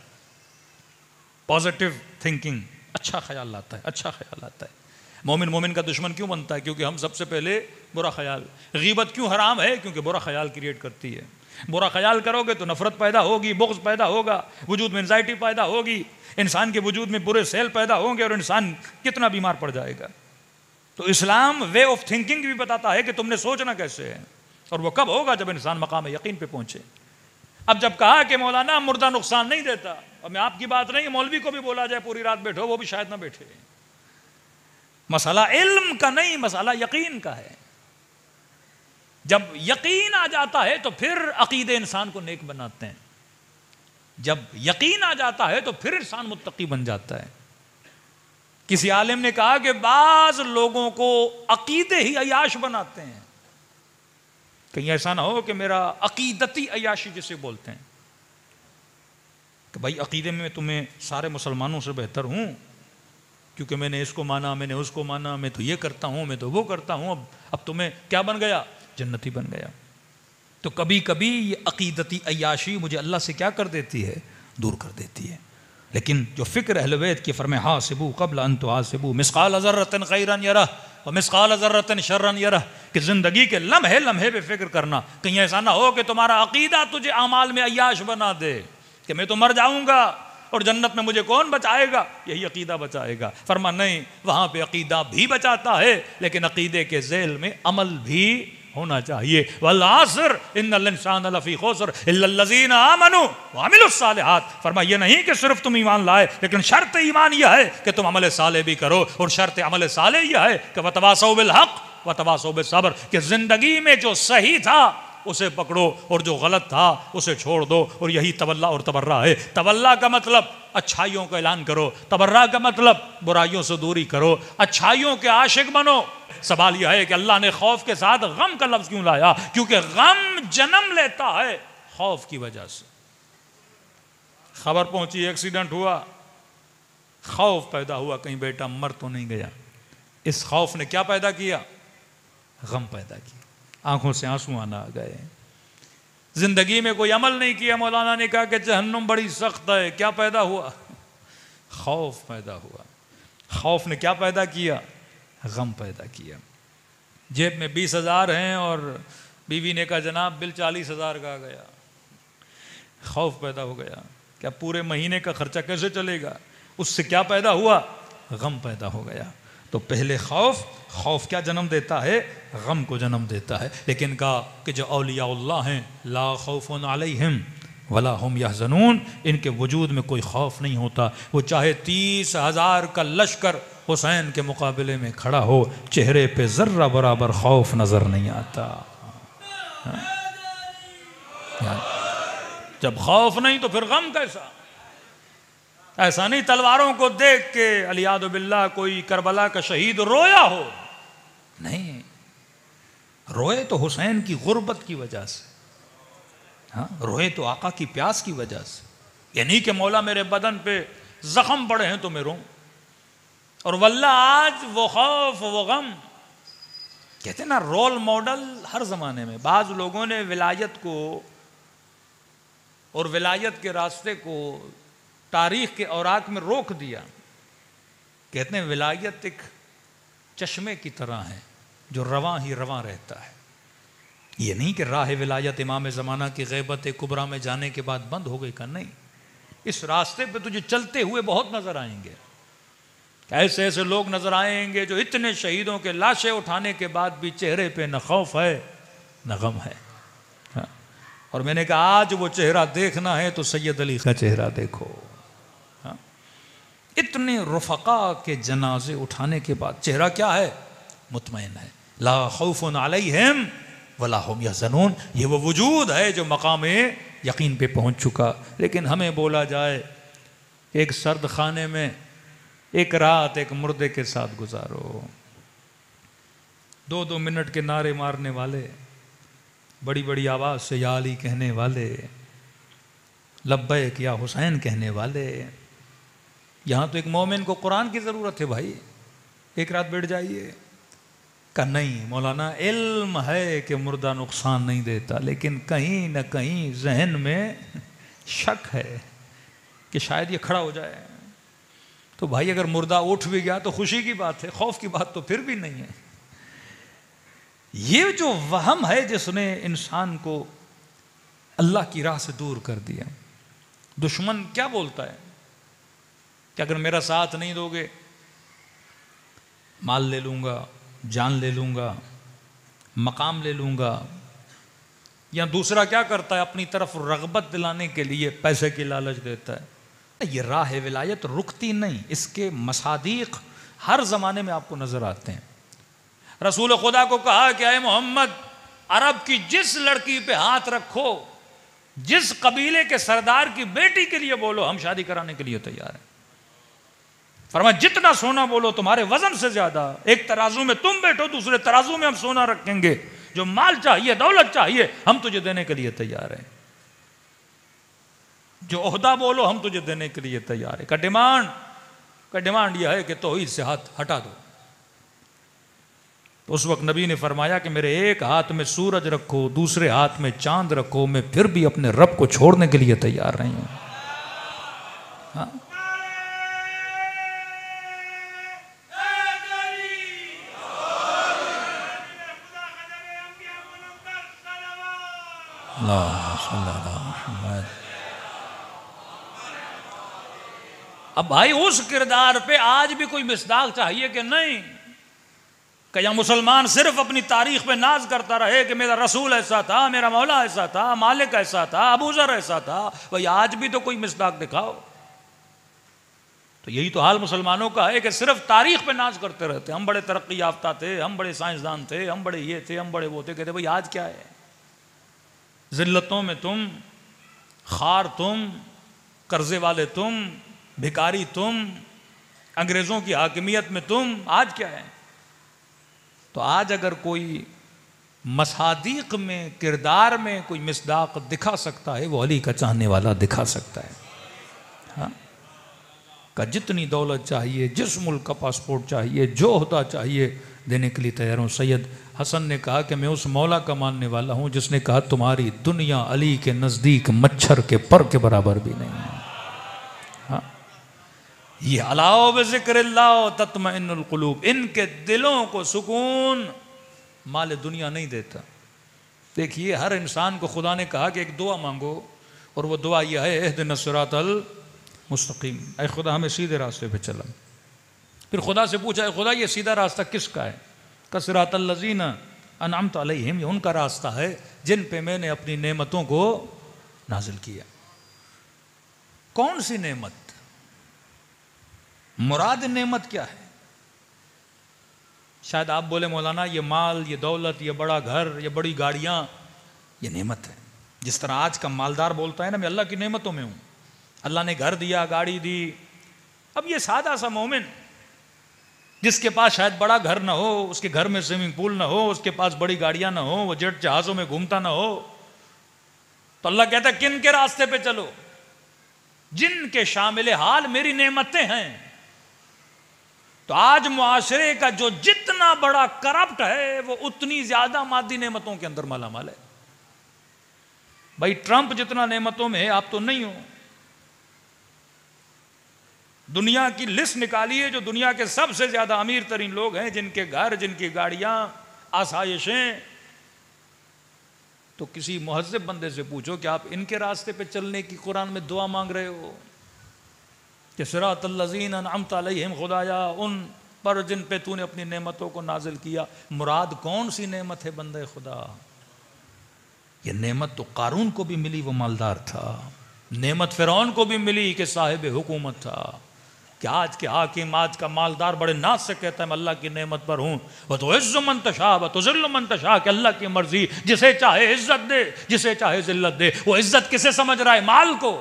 پازیٹیو تھنکنگ، اچھا خیال لاتا ہے، اچھا خیال آتا ہے. مومن کا دشمن کیوں بنتا ہے؟ کیونکہ ہم سب سے پہلے برا خیال. غیبت کیوں حرام ہے؟ کیونکہ برا خیال کریٹ کرتی ہے. برا خیال کرو گے تو نفرت پیدا ہوگی، بغض پیدا ہوگا، وجود میں انزائٹی پیدا ہوگی، انسان کے وجود میں برے سیل پیدا ہوں گے، اور انسان کتنا بیمار پڑ جائے گا. تو اسلام وے آف تھنکنگ بھی بتاتا ہے کہ تم نے سوچنا کیسے ہے، اور وہ کب ہوگا؟ جب انسان مقام یقین پہ پہنچے. اب جب کہا کہ مولانا مردہ نقصان نہیں دیتا، اور میں آپ کی بات نہیں، مولوی کو بھی بولا جائے پوری رات بیٹھو، وہ بھی شاید نہ بیٹھے. مسئلہ علم کا نہیں، مسئلہ یقین کا ہے. جب یقین آ جاتا ہے تو پھر عقیدے انسان کو نیک بناتے ہیں. جب یقین آ جاتا ہے تو پھر انسان متقی بن جاتا ہے. کسی عالم نے کہا کہ بعض لوگوں کو عقیدے ہی عیاش بناتے ہیں. کہیں ایسا نہ ہو کہ میرا عقیدتی عیاشی جسے بولتے ہیں، کہ بھائی عقیدے میں تمہیں سارے مسلمانوں سے بہتر ہوں، کیونکہ میں نے اس کو مانا، میں نے اس کو مانا، میں تو یہ کرتا ہوں، میں تو وہ کرتا ہوں، اب تمہیں کیا بن گیا؟ جنتی بن گیا. تو کبھی کبھی یہ عقیدتی عیاشی مجھے اللہ سے کیا کر دیتی ہے؟ دور کر دیتی ہے. لیکن جو فکر اہل بیت کی فرمائے حاسبوا قبل ان تحاسبوا مثقال ذرۃ خیرا یرہ ومثقال ذرۃ شرا یرہ، کہ زندگی کے لمحے لمحے پہ فکر کرنا. کہیں ایسا نہ ہو کہ تمہارا عقیدہ تجھے اعمال میں عیاش بنا دے کہ میں تو مر جاؤں گا اور جنت میں مجھے کون بچائے گا؟ یہی عقیدہ بچائے گا. فرما نہیں، وہاں پہ عقیدہ بھی بچاتا ہے، لیکن عقیدے کے ذیل میں عمل بھی ہونا چاہیے. والعصر ان الانسان لفی خسر الا الذین آمنوا وعملوا الصالحات. فرما یہ نہیں کہ صرف تم ایمان لائے، لیکن شرط ایمان یہ ہے کہ تم عمل صالح بھی کرو، اور شرط عمل صالح یہ ہے کہ وتواصوا بالحق وتواصوا بالصبر، کہ زندگی میں جو صحیح تھا اسے پکڑو اور جو غلط تھا اسے چھوڑ دو. اور یہی تولا اور تبرہ ہے. تولا کا مطلب اچھائیوں کا اعلان کرو، تبرہ کا مطلب برائیوں سے دوری کرو، اچھائیوں کے عاشق بنو. سوال یہ ہے کہ اللہ نے خوف کے ساتھ غم کا لفظ کیوں لایا؟ کیونکہ غم جنم لیتا ہے خوف کی وجہ سے. خبر پہنچی ایکسیڈنٹ ہوا، خوف پیدا ہوا کہیں بیٹا مر تو نہیں گیا. اس خوف نے کیا پیدا کیا؟ غم پیدا کیا. آنکھوں سے آنسو آنا آ گئے. زندگی میں کوئی عمل نہیں کیا، مولانا نے کہا کہ جہنم بڑی سخت ہے. کیا پیدا ہوا؟ خوف پیدا ہوا. خوف نے کیا پیدا کیا؟ غم پیدا کیا. جیب میں 20,000 ہیں اور بیوی نے کہا جناب بل 40,000 کا آ گیا. خوف پیدا ہو گیا. کیا پورے مہینے کا خرچہ کیسے چلے گا؟ اس سے کیا پیدا ہوا؟ غم پیدا ہو گیا. تو پہلے خوف کیا جنم دیتا ہے؟ غم کو جنم دیتا ہے. لیکن کہا کہ جو اولیاء اللہ ہیں لا خوف علیہم ولا هم یحزنون، ان کے وجود میں کوئی خوف نہیں ہوتا. وہ چاہے 30,000 کا لشکر حسین کے مقابلے میں کھڑا ہو، چہرے پہ ذرہ برابر خوف نظر نہیں آتا. جب خوف نہیں تو پھر غم کیسا؟ ایسا نہیں تلواروں کو دیکھ کے علیاذ باللہ کوئی کربلا کا شہید رویا ہو، نہیں، روئے تو حسین کی غربت کی وجہ سے، روئے تو آقا کی پیاس کی وجہ سے. یہ نہیں کہ مولا میرے بدن پہ زخم پڑے ہیں تو میں روں. اور واللہ آج وہ خوف وہ غم، کہتے ہیں نا رول ماڈل ہر زمانے میں. بعض لوگوں نے ولایت کو اور ولایت کے راستے کو تاریخ کے اوراق میں روک دیا. کہتے ہیں ولایت ایک چشمے کی طرح ہے جو رواں ہی رواں رہتا ہے. یہ نہیں کہ راہ ولایت امام زمانہ کی غیبت کبریٰ میں جانے کے بعد بند ہو گئی کا، نہیں. اس راستے پہ تجھے چلتے ہوئے بہت نظر آئیں گے. ایسے ایسے لوگ نظر آئیں گے جو اتنے شہیدوں کے لاشیں اٹھانے کے بعد بھی چہرے پہ نہ خوف ہے نہ غم ہے. اور میں نے کہا آج وہ چہرہ دیکھنا ہے تو سید علی کا چہرہ دیکھو. اتنے رفقا کے جنازے اٹھانے کے بعد چہرہ کیا ہے؟ مطمئن ہے. لا خوف علیہم ولا هم یحزنون. یہ وہ وجود ہے جو مقام یقین پہ پہنچ چکا. لیکن ہمیں بولا جائے کہ ایک سرد خانے میں ایک رات ایک مردے کے ساتھ گزارو. 2 منٹ کے نعرے مارنے والے، بڑی بڑی آواز سے یا علی کہنے والے، لبیک یا حسین کہنے والے. یہاں تو ایک مومن کو قرآن کی ضرورت ہے بھائی. ایک رات بیٹھ جائیے. کہ نہیں مولانا علم ہے کہ مردہ نقصان نہیں دیتا، لیکن کہیں نہ کہیں ذہن میں شک ہے کہ شاید یہ کھڑا ہو جائے. تو بھائی اگر مردہ اٹھ بھی گیا تو خوشی کی بات ہے، خوف کی بات تو پھر بھی نہیں ہے. یہ جو وہم ہے جس نے انسان کو اللہ کی راہ سے دور کر دیا. دشمن کیا بولتا ہے کہ اگر میرا ساتھ نہیں دو گے مال لے لوں گا، جان لے لوں گا، مقام لے لوں گا. یا دوسرا کیا کرتا ہے؟ اپنی طرف رغبت دلانے کے لیے پیسے کی لالچ دیتا ہے. یہ راہ ولایت رکتی نہیں. اس کے مصادیق ہر زمانے میں آپ کو نظر آتے ہیں. رسول خدا کو کہا کہ اے محمد، عرب کی جس لڑکی پہ ہاتھ رکھو، جس قبیلے کے سردار کی بیٹی کے لیے بولو ہم شادی کرانے کے لیے تیار ہیں. فرمایا جتنا سونا بولو تمہارے وزن سے زیادہ. ایک ترازو میں تم بیٹھو، دوسرے ترازو میں ہم سونا رکھیں گے. جو مال چاہیے، دولت چاہیے، ہم تجھے دینے کے لیے تیار ہیں. جو عہدہ بولو ہم تجھے دینے کے لیے تیار ہیں. کا ڈیمانڈ یہ ہے کہ توحید سے ہاتھ ہٹا دو. تو اس وقت نبی نے فرمایا کہ میرے ایک ہاتھ میں سورج رکھو، دوسرے ہاتھ میں چاند رکھو، میں پھر بھی اپنے رب کو چھوڑنے کے لیے تیار نہیں ہوں. ہاں اب بھائی اس کردار پہ آج بھی کوئی مصداق چاہیے کہ نہیں؟ کہ یا مسلمان صرف اپنی تاریخ پہ ناز کرتا رہے کہ میرا رسول ایسا تھا، میرا مولا ایسا تھا، مالک ایسا تھا، ابو ذر ایسا تھا. بھائی آج بھی تو کوئی مصداق دکھاؤ. تو یہی تو حال مسلمانوں کا ہے کہ صرف تاریخ پہ ناز کرتے رہتے. ہم بڑے ترقی یافتہ تھے، ہم بڑے سائنسدان تھے، ہم بڑے یہ تھے، ہم بڑے وہ تھے. کہتے بھائی آج کیا ہے؟ ذلتوں میں تم، خار تم، قرضے والے تم، بھکاری تم، انگریزوں کی حاکمیت میں تم. آج کیا ہے؟ تو آج اگر کوئی مصادیق میں، کردار میں کوئی مصداق دکھا سکتا ہے وہ علی کا چاہنے والا دکھا سکتا ہے. ہاں کہ جتنی دولت چاہیے، جس ملک کا پاسپورٹ چاہیے، جو عہدہ چاہیے دینے کے لیے تیار ہوں. سید حسن نے کہا کہ میں اس مولا کا ماننے والا ہوں جس نے کہا تمہاری دنیا علی کے نزدیک مچھر کے پر کے برابر بھی نہیں ہے. ہاں یہ علاؤ بذکر اللہ تطمئن القلوب. ان کے دلوں کو سکون مال دنیا نہیں دیتا. دیکھیے ہر انسان کو خدا نے کہا کہ ایک دعا مانگو، اور وہ دعا یہ ہے اہدنا الصراط المستقیم. اے خدا ہمیں سیدھے راستے پہ چلا. پھر خدا سے پوچھا خدا یہ سیدھا راستہ کس کا ہے؟ صراط الذین انعمت علیہم، یہ ان کا راستہ ہے جن پہ میں نے اپنی نعمتوں کو نازل کیا۔ کون سی نعمت؟ مراد نعمت کیا ہے؟ شاید آپ بولے مولانا یہ مال، یہ دولت، یہ بڑا گھر، یہ بڑی گاڑیاں، یہ نعمت ہے۔ جس طرح آج کا مالدار بولتا ہے نا میں اللہ کی نعمتوں میں ہوں، اللہ نے گھر دیا، گاڑی دی۔ اب یہ سادہ سا مومن جس کے پاس شاید بڑا گھر نہ ہو، اس کے گھر میں سوئمنگ پول نہ ہو، اس کے پاس بڑی گاڑیاں نہ ہو، وہ جیٹ جہازوں میں گھومتا نہ ہو، تو اللہ کہتا ہے کن کے راستے پہ چلو؟ جن کے شامل حال میری نعمتیں ہیں۔ تو آج معاشرے کا جو جتنا بڑا کرپٹ ہے وہ اتنی زیادہ مادی نعمتوں کے اندر مالا مال ہے۔ بھائی ٹرمپ جتنا نعمتوں میں ہے آپ تو نہیں ہو۔ دنیا کی لسٹ نکالیے جو دنیا کے سب سے زیادہ امیر ترین لوگ ہیں، جن کے گھر، جن کی گاڑیاں، آسائشیں، تو کسی مہذب بندے سے پوچھو کہ آپ ان کے راستے پہ چلنے کی قرآن میں دعا مانگ رہے ہو کہ صراط الذین انعمت علیہم، خدایا ان پر جن پہ تو نے اپنی نعمتوں کو نازل کیا۔ مراد کون سی نعمت ہے بندے خدا؟ یہ نعمت تو قارون کو بھی ملی، وہ مالدار تھا۔ نعمت فرعون کو بھی ملی کہ صاحب حکومت تھا۔ کہ آج کے حاکم، آج کا مالدار بڑے ناز سے کہتا ہے میں اللہ کی نعمت پر ہوں، وَتُعِزُّ مَن تَشَاءُ وَتُذِلُّ مَن تَشَاءُ، کہ اللہ کی مرضی جسے چاہے عزت دے، جسے چاہے ذلت دے۔ وہ عزت کسے سمجھ رہا ہے؟ مال کو۔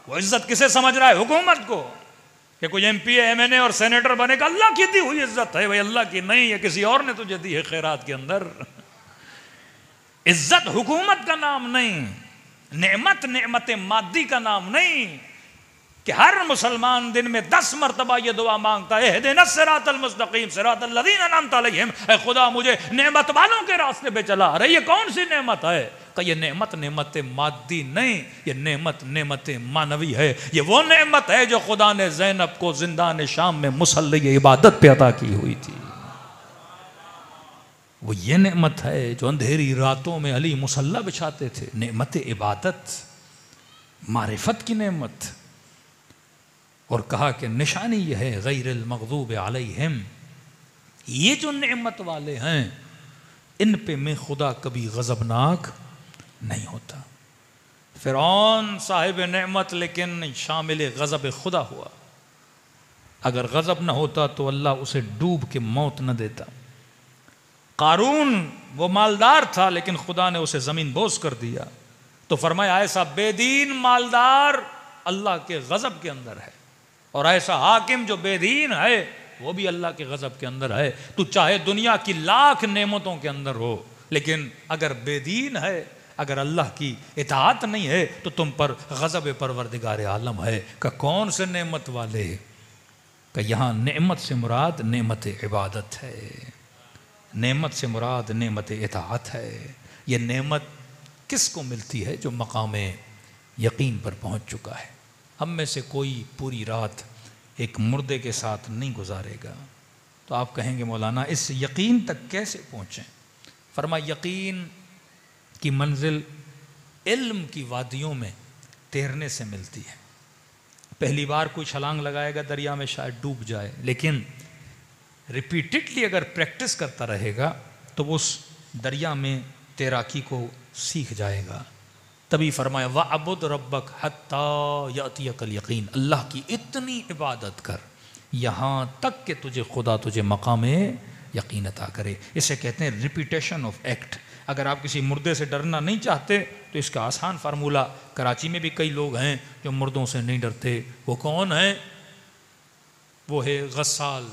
وہ عزت کسے سمجھ رہا ہے؟ حکومت کو۔ کہ کوئی ایم پی ایم این اے اور سینیٹر بنے گا، اللہ کی دی ہوئی عزت ہے بھائی، اللہ کی نہیں ہے، کسی اور نے تجھے دی ہے خیرات کے اندر۔ عزت حکومت کا نام نہیں، نعمت نعمت مادی کا نام نہیں کہ ہر مسلمان دن میں 10 مرتبہ یہ دعا مانگتا ہے اہدنا الصراط المستقیم صراط الذین انعمت علیہم، اے خدا مجھے نعمت والوں کے راستے پہ چلا۔ ارے یہ کون سی نعمت ہے؟ کہ یہ نعمت نعمت مادی نہیں، یہ نعمت نعمت معنوی ہے۔ یہ وہ نعمت ہے جو خدا نے زینب کو زندان شام میں مصلی عبادت پہ عطا کی ہوئی تھی۔ وہ یہ نعمت ہے جو اندھیری راتوں میں علی مصلی بچھاتے تھے، نعمت عبادت، معرفت کی نعمت۔ اور کہا کہ نشانی یہ ہے غیر المغضوب علیہم، یہ جو نعمت والے ہیں ان پہ میں خدا کبھی غضبناک نہیں ہوتا۔ فرعون صاحب نعمت لیکن شامل غضب خدا ہوا۔ اگر غضب نہ ہوتا تو اللہ اسے ڈوب کے موت نہ دیتا۔ قارون وہ مالدار تھا لیکن خدا نے اسے زمین بوس کر دیا، تو فرمایا ایسا بے دین مالدار اللہ کے غضب کے اندر ہے، اور ایسا حاکم جو بے دین ہے وہ بھی اللہ کے غضب کے اندر ہے۔ تو چاہے دنیا کی لاکھ نعمتوں کے اندر ہو، لیکن اگر بے دین ہے، اگر اللہ کی اطاعت نہیں ہے تو تم پر غضب پروردگار عالم ہے۔ کہ کون سے نعمت والے؟ کہ یہاں نعمت سے مراد نعمت عبادت ہے، نعمت سے مراد نعمت اطاعت ہے۔ یہ نعمت کس کو ملتی ہے؟ جو مقام یقین پر پہنچ چکا ہے۔ ہم میں سے کوئی پوری رات ایک مردے کے ساتھ نہیں گزارے گا۔ تو آپ کہیں گے مولانا اس یقین تک کیسے پہنچیں؟ فرمایا یقین کی منزل علم کی وادیوں میں تیرنے سے ملتی ہے۔ پہلی بار کوئی چھلانگ لگائے گا دریا میں شاید ڈوب جائے، لیکن ریپیٹڈلی اگر پریکٹس کرتا رہے گا تو وہ اس دریا میں تیراکی کو سیکھ جائے گا۔ تبھی فرمایا وَعْبُدْ رَبَّكَ حَتَّى يَأْتِيَكَ الْيَقِينُ، اللہ کی اتنی عبادت کر یہاں تک کہ خدا تجھے مقام یقین عطا کرے۔ اسے کہتے ہیں ریپیٹیشن آف ایکٹ۔ اگر آپ کسی مردے سے ڈرنا نہیں چاہتے تو اس کا آسان فارمولہ، کراچی میں بھی کئی لوگ ہیں جو مردوں سے نہیں ڈرتے۔ وہ کون ہیں؟ وہ ہے غسال،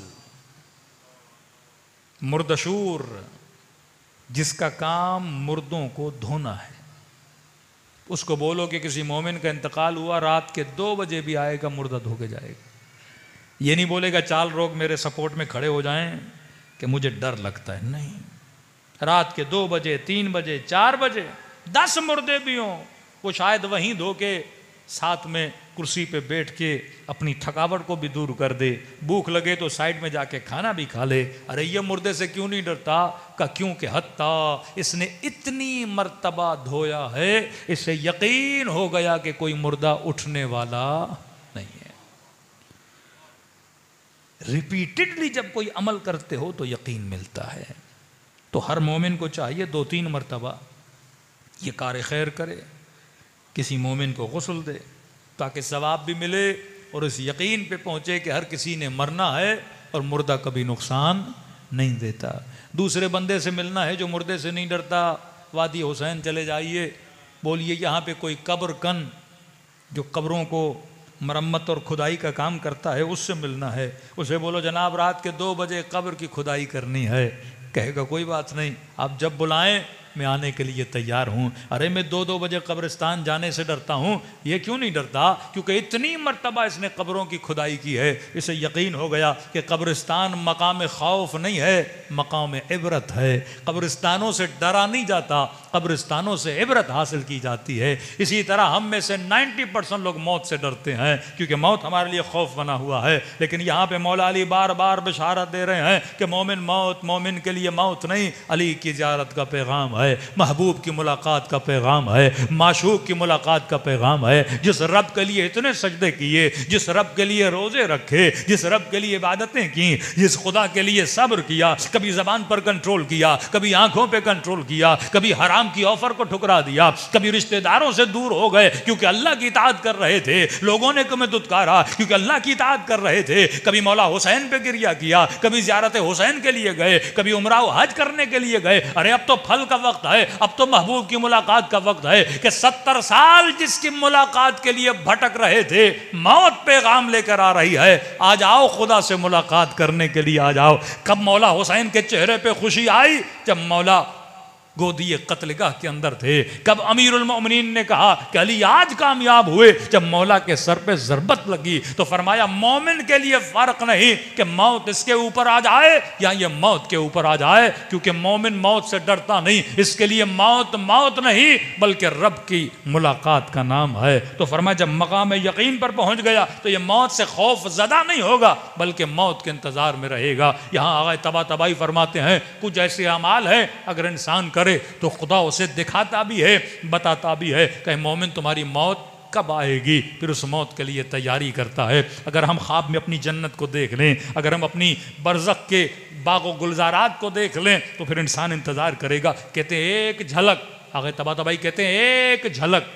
مردشور، جس کا کام مردوں کو دھونا ہے۔ اس کو بولو کہ کسی مومن کا انتقال ہوا، رات کے 2 بجے بھی آئے گا، مردہ دھو کے جائے گا۔ یہ نہیں بولے گا چال روک میرے سپورٹ میں کھڑے ہو جائیں کہ مجھے ڈر لگتا ہے، نہیں۔ رات کے 2 بجے، 3 بجے، 4 بجے 10 مردے بھی ہوں، وہ شاید وہیں دھو کے ساتھ میں کرسی پہ بیٹھ کے اپنی تھکاوٹ کو بھی دور کر دے۔ بھوک لگے تو سائڈ میں جا کے کھانا بھی کھا لے۔ ارے یہ مردے سے کیوں نہیں ڈرتا؟ کہ کیونکہ حتیٰ اس نے اتنی مرتبہ دھویا ہے، اسے یقین ہو گیا کہ کوئی مردہ اٹھنے والا نہیں ہے۔ ریپیٹڈلی جب کوئی عمل کرتے ہو تو یقین ملتا ہے. تو ہر مومن کو چاہیے 2-3 مرتبہ یہ کار خیر کرے, کسی مومن کو غسل دے تاکہ ثواب بھی ملے اور اس یقین پہ پہنچے کہ ہر کسی نے مرنا ہے اور مردہ کبھی نقصان نہیں دیتا. دوسرے بندے سے ملنا ہے جو مردے سے نہیں ڈرتا. وادی حسین چلے جائیے, بولیے یہاں پہ کوئی قبر کن جو قبروں کو مرمت اور کھدائی کا کام کرتا ہے اس سے ملنا ہے. اسے بولو جناب رات کے 2 بجے قبر کی کھدائی کرنی ہے, کہے گا کوئی بات نہیں, آپ جب بلائیں میں آنے کے لیے تیار ہوں. ارے میں 2 بجے قبرستان جانے سے ڈرتا ہوں. یہ کیوں نہیں ڈرتا؟ کیونکہ اتنی مرتبہ اس نے قبروں کی کھدائی کی ہے, اسے یقین ہو گیا کہ قبرستان مقام خوف نہیں ہے, مقام عبرت ہے. قبرستانوں سے ڈرا نہیں جاتا, قبرستانوں سے عبرت حاصل کی جاتی ہے. اسی طرح ہم میں سے 90% لوگ موت سے ڈرتے ہیں کیونکہ موت ہمارے لیے خوف بنا ہوا ہے. لیکن یہاں پہ مولا علی بار بار بشارت دے رہے ہیں کہ مومن کے لیے موت نہیں, علی کی زیارت کا پیغام ہے, محبوب کی ملاقات کا پیغام ہے, معشوق کی ملاقات کا پیغام ہے. جس رب کے لیے اتنے سجدے کیے, جس رب کے لیے روزے رکھے, جس رب کے لیے عبادتیں کی, جس خدا کے لیے صبر کیا, کبھی زبان پر کنٹرول کیا, کبھی آنکھوں پہ کنٹرول کیا, کبھی حرام کی آفر کو ٹھکرا دیا, کبھی رشتہ داروں سے دور ہو گئے کیونکہ اللہ کی اطاعت کر رہے تھے, لوگوں نے تمہیں دھتکارا کیونکہ اللہ کی اطاعت کر رہے تھے, کبھی مولا حسین پہ گریہ کیا, کبھی زیارت حسین کے لیے گئے, کبھی عمرہ و حج کرنے کے لیے گئے. ارے اب تو پھل کا وقت ہے, اب تو محبوب کی ملاقات کا وقت ہے کہ 70 سال جس کی ملاقات کے لیے بھٹک رہے تھے, موت پیغام لے کر آ رہی ہے, آ جاؤ خدا سے ملاقات کرنے کے لیے آ جاؤ. کب مولا حسین کے چہرے پہ خوشی آئی؟ جب مولا گودی قتل گاہ کے اندر تھے. کب امیر المؤمنین نے کہا کہ علی آج کامیاب ہوئے؟ جب مولا کے سر پہ ضربت لگی تو فرمایا مومن کے لیے فرق نہیں کہ موت اس کے اوپر آ جائے یا یہ موت کے اوپر آ جائے, کیونکہ مومن موت سے ڈرتا نہیں, اس کے لیے موت نہیں بلکہ رب کی ملاقات کا نام ہے. تو فرمایا جب مقام یقین پر پہنچ گیا تو یہ موت سے خوف زدہ نہیں ہوگا بلکہ موت کے انتظار میں رہے گا. یہاں آغا طباطبائی فرماتے ہیں کچھ ایسے اعمال ہیں اگر انسان کرے تو خدا اسے دکھاتا بھی ہے, بتاتا بھی ہے کہ مومن تمہاری موت کب آئے گی, پھر اس موت کے لیے تیاری کرتا ہے. اگر ہم خواب میں اپنی جنت کو دیکھ لیں, اگر ہم اپنی برزخ کے باغ و گلزارات کو دیکھ لیں تو پھر انسان انتظار کرے گا. کہتے ہیں ایک جھلک, آغا طباطبائی کہتے ہیں ایک جھلک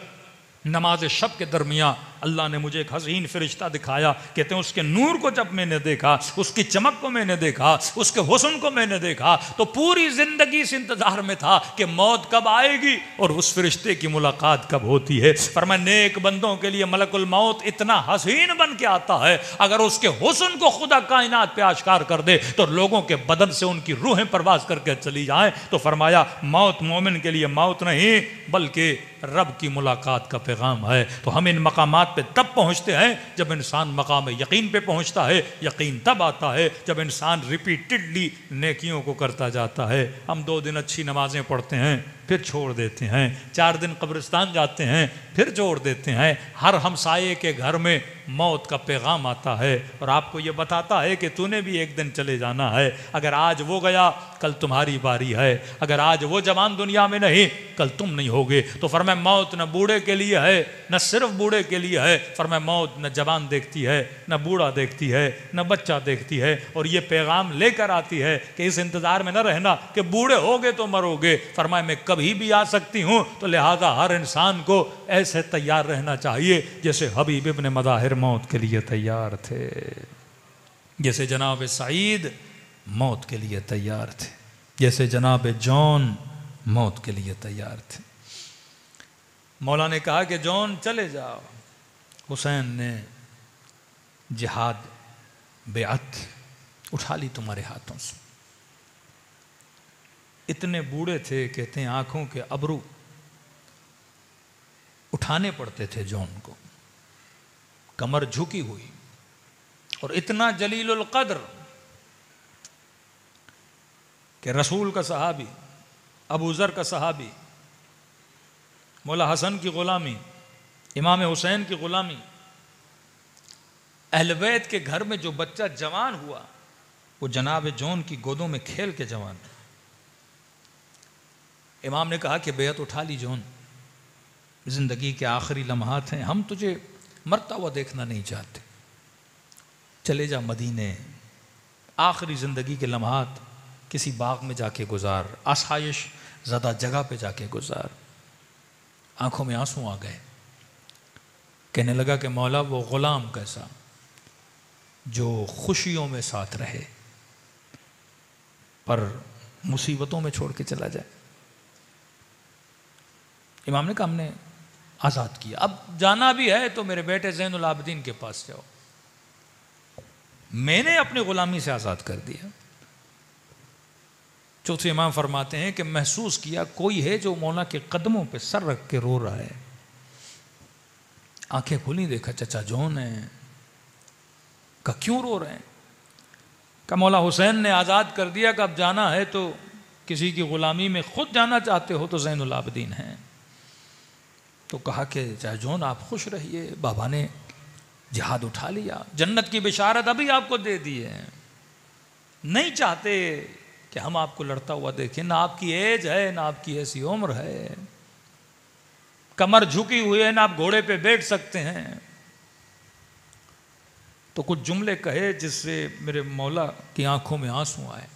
نماز شب کے درمیان اللہ نے مجھے ایک حسین فرشتہ دکھایا. کہتے ہیں اس کے نور کو جب میں نے دیکھا, اس کی چمک کو میں نے دیکھا, اس کے حسن کو میں نے دیکھا تو پوری زندگی سے انتظار میں تھا کہ موت کب آئے گی اور اس فرشتے کی ملاقات کب ہوتی ہے. فرمایا نیک بندوں کے لیے ملک الموت اتنا حسین بن کے آتا ہے, اگر اس کے حسن کو خدا کائنات پہ آشکار کر دے تو لوگوں کے بدن سے ان کی روحیں پرواز کر کے چلی جائیں. تو فرمایا موت مومن کے لیے موت نہیں بلکہ رب کی ملاقات کا پیغام ہے. تو ہم ان مقامات پہ تب پہنچتے ہیں جب انسان مقام یقین پہ پہنچتا ہے. یقین تب آتا ہے جب انسان ریپیٹڈلی نیکیوں کو کرتا جاتا ہے. ہم 2 دن اچھی نمازیں پڑھتے ہیں پھر چھوڑ دیتے ہیں, 4 دن قبرستان جاتے ہیں پھر چھوڑ دیتے ہیں. ہر ہمسائے کے گھر میں موت کا پیغام آتا ہے اور آپ کو یہ بتاتا ہے کہ تو نے بھی ایک دن چلے جانا ہے. اگر آج وہ گیا کل تمہاری باری ہے, اگر آج وہ جوان دنیا میں نہیں کل تم نہیں ہوگے. تو فرمایا موت نہ بوڑھے کے لیے ہے نہ صرف بوڑھے کے لیے ہے. فرمایا موت نہ جوان دیکھتی ہے نہ بوڑھا دیکھتی ہے نہ بچہ دیکھتی ہے, اور یہ پیغام لے کر آتی ہے کہ اس انتظار میں نہ رہنا کہ بوڑھے ہوگے تو مروگے. فرمایا میں کبھی بھی آ سکتی ہوں, تو لہذا ہر انسان کو ایسے تیار رہنا چاہیے جیسے حبیب ابن مظاہر موت کے لیے تیار تھے, جیسے جناب سعید موت کے لیے تیار تھے, جیسے جناب جون موت کے لیے تیار تھے. مولا نے کہا کہ جون چلے جاؤ. حسین نے جہاد بیعت اٹھا لی تمہارے ہاتھوں سے. اتنے بوڑھے تھے کہتے ہیں آنکھوں کے ابرو اٹھانے پڑتے تھے جون کو, کمر جھکی ہوئی, اور اتنا جلیل القدر کہ رسول کا صحابی, ابو ذر کا صحابی, مولا حسن کی غلامی, امام حسین کی غلامی, اہل بیت کے گھر میں جو بچہ جوان ہوا وہ جناب جون کی گودوں میں کھیل کے جوان. امام نے کہا کہ بیعت اٹھا لی جون, زندگی کے آخری لمحات ہیں, ہم تجھے مرتا ہوا دیکھنا نہیں چاہتے, چلے جا مدینے, آخری زندگی کے لمحات کسی باغ میں جا کے گزار، آسائش زدہ جگہ پہ جا کے گزار۔ آنکھوں میں آنسو آ گئے، کہنے لگا کہ مولا وہ غلام کیسا جو خوشیوں میں ساتھ رہے پر مصیبتوں میں چھوڑ کے چلا جائے۔ امام نے کہا ہم نے آزاد کیا، اب جانا بھی ہے تو میرے بیٹے زین العابدین کے پاس جاؤ، میں نے اپنی غلامی سے آزاد کر دیا۔ چوتھے امام فرماتے ہیں کہ محسوس کیا کوئی ہے جو مولا کے قدموں پہ سر رکھ کے رو رہا ہے۔ آنکھیں کھلی، دیکھا چچا جون ہے۔ کہا کیوں رو رہے ہیں؟ کہ مولا حسین نے آزاد کر دیا کہ اب جانا ہے تو کسی کی غلامی میں خود جانا چاہتے ہو تو زین العابدین ہیں۔ تو کہا کہ چچا جون آپ خوش رہیے، بابا نے جہاد اٹھا لیا، جنت کی بشارت ابھی آپ کو دے دی ہے، نہیں چاہتے کہ ہم آپ کو لڑتا ہوا دیکھیں، نہ آپ کی ایج ہے نہ آپ کی ایسی عمر ہے، کمر جھکی ہوئی ہے نہ آپ گھوڑے پہ بیٹھ سکتے ہیں۔ تو کچھ جملے کہے جس سے میرے مولا کی آنکھوں میں آنسو آئے۔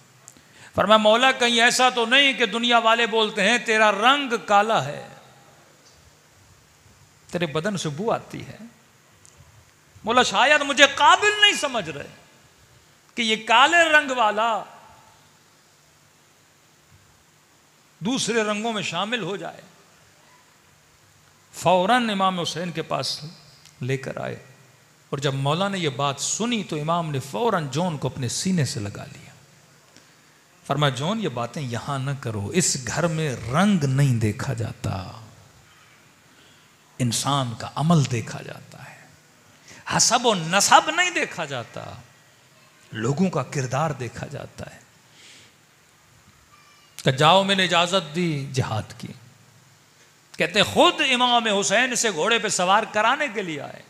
فرمایا مولا کہیں ایسا تو نہیں کہ دنیا والے بولتے ہیں تیرا رنگ کالا ہے، تیرے بدن سے بو آتی ہے، مولا شاید مجھے قابل نہیں سمجھ رہے کہ یہ کالے رنگ والا دوسرے رنگوں میں شامل ہو جائے۔ فوراً امام حسین کے پاس لے کر آئے، اور جب مولا نے یہ بات سنی تو امام نے فوراً جون کو اپنے سینے سے لگا لیا۔ فرمایا جون یہ باتیں یہاں نہ کرو، اس گھر میں رنگ نہیں دیکھا جاتا، انسان کا عمل دیکھا جاتا ہے، حسب و نسب نہیں دیکھا جاتا، لوگوں کا کردار دیکھا جاتا ہے۔ کہ جاؤ میں نے اجازت دی، جہاد کی۔ کہتے خود امام حسین سے گھوڑے پہ سوار کرانے کے لیے آئے،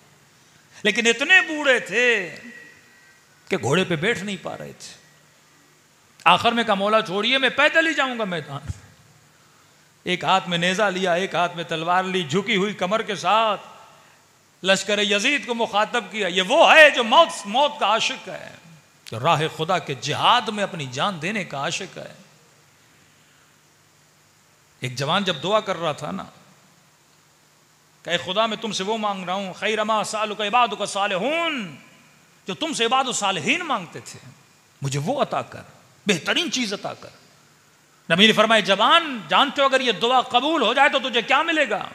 لیکن اتنے بوڑھے تھے کہ گھوڑے پہ بیٹھ نہیں پا رہے تھے۔ آخر میں کہا مولا چھوڑیے میں پیدل ہی جاؤں گا میدان۔ ایک ہاتھ میں نیزہ لیا، ایک ہاتھ میں تلوار لی، جھکی ہوئی کمر کے ساتھ لشکر یزید کو مخاطب کیا۔ یہ وہ ہے جو موت کا عاشق ہے، جو راہ خدا کے جہاد میں اپنی جان دینے کا عاشق ہے۔ ایک جوان جب دعا کر رہا تھا نا کہ اے خدا میں تم سے وہ مانگ رہا ہوں، خیر ما سألک عبادک الصالحون، جو تم سے عباد الصالحین مانگتے تھے، مجھے وہ عطا کر، بہترین چیز عطا کر۔ نبی نے فرمایا جوان جانتے ہو اگر یہ دعا قبول ہو جائے تو تجھے کیا ملے گا؟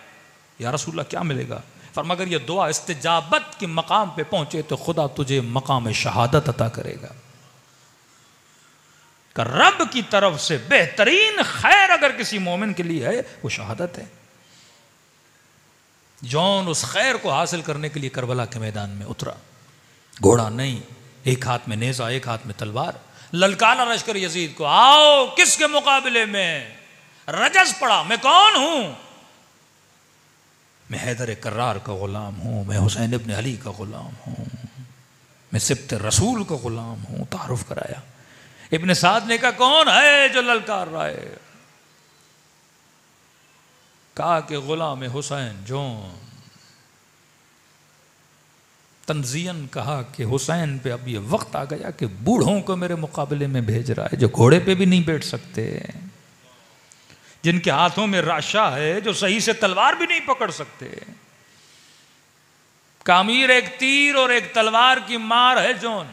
یا رسول اللہ کیا ملے گا؟ فرمایا اگر یہ دعا استجابت کے مقام پہ پہنچے تو خدا تجھے مقام شہادت عطا کرے گا۔ کہ رب کی طرف سے بہترین خیر اگر کسی مومن کے لیے ہے وہ شہادت ہے۔ جون اس خیر کو حاصل کرنے کے لیے کربلا کے میدان میں اترا، گھوڑا نہیں، ایک ہاتھ میں نیزہ ایک ہاتھ میں تلوار، للکارا لشکر یزید کو، آؤ کس کے مقابلے میں؟ رجز پڑا، میں کون ہوں؟ میں حیدر کرار کا غلام ہوں، میں حسین ابن علی کا غلام ہوں، میں سبط رسول کا غلام ہوں۔ تعارف کرایا۔ ابن سعد نے کہا کون ہے جو للکار رہا ہے؟ کہا کہ غلام حسین جون۔ تنزین کہا کہ حسین پہ اب یہ وقت آ گیا کہ بوڑھوں کو میرے مقابلے میں بھیج رہا ہے، جو گھوڑے پہ بھی نہیں بیٹھ سکتے، جن کے ہاتھوں میں راشا ہے، جو صحیح سے تلوار بھی نہیں پکڑ سکتے۔ کامیر ایک تیر اور ایک تلوار کی مار ہے جون،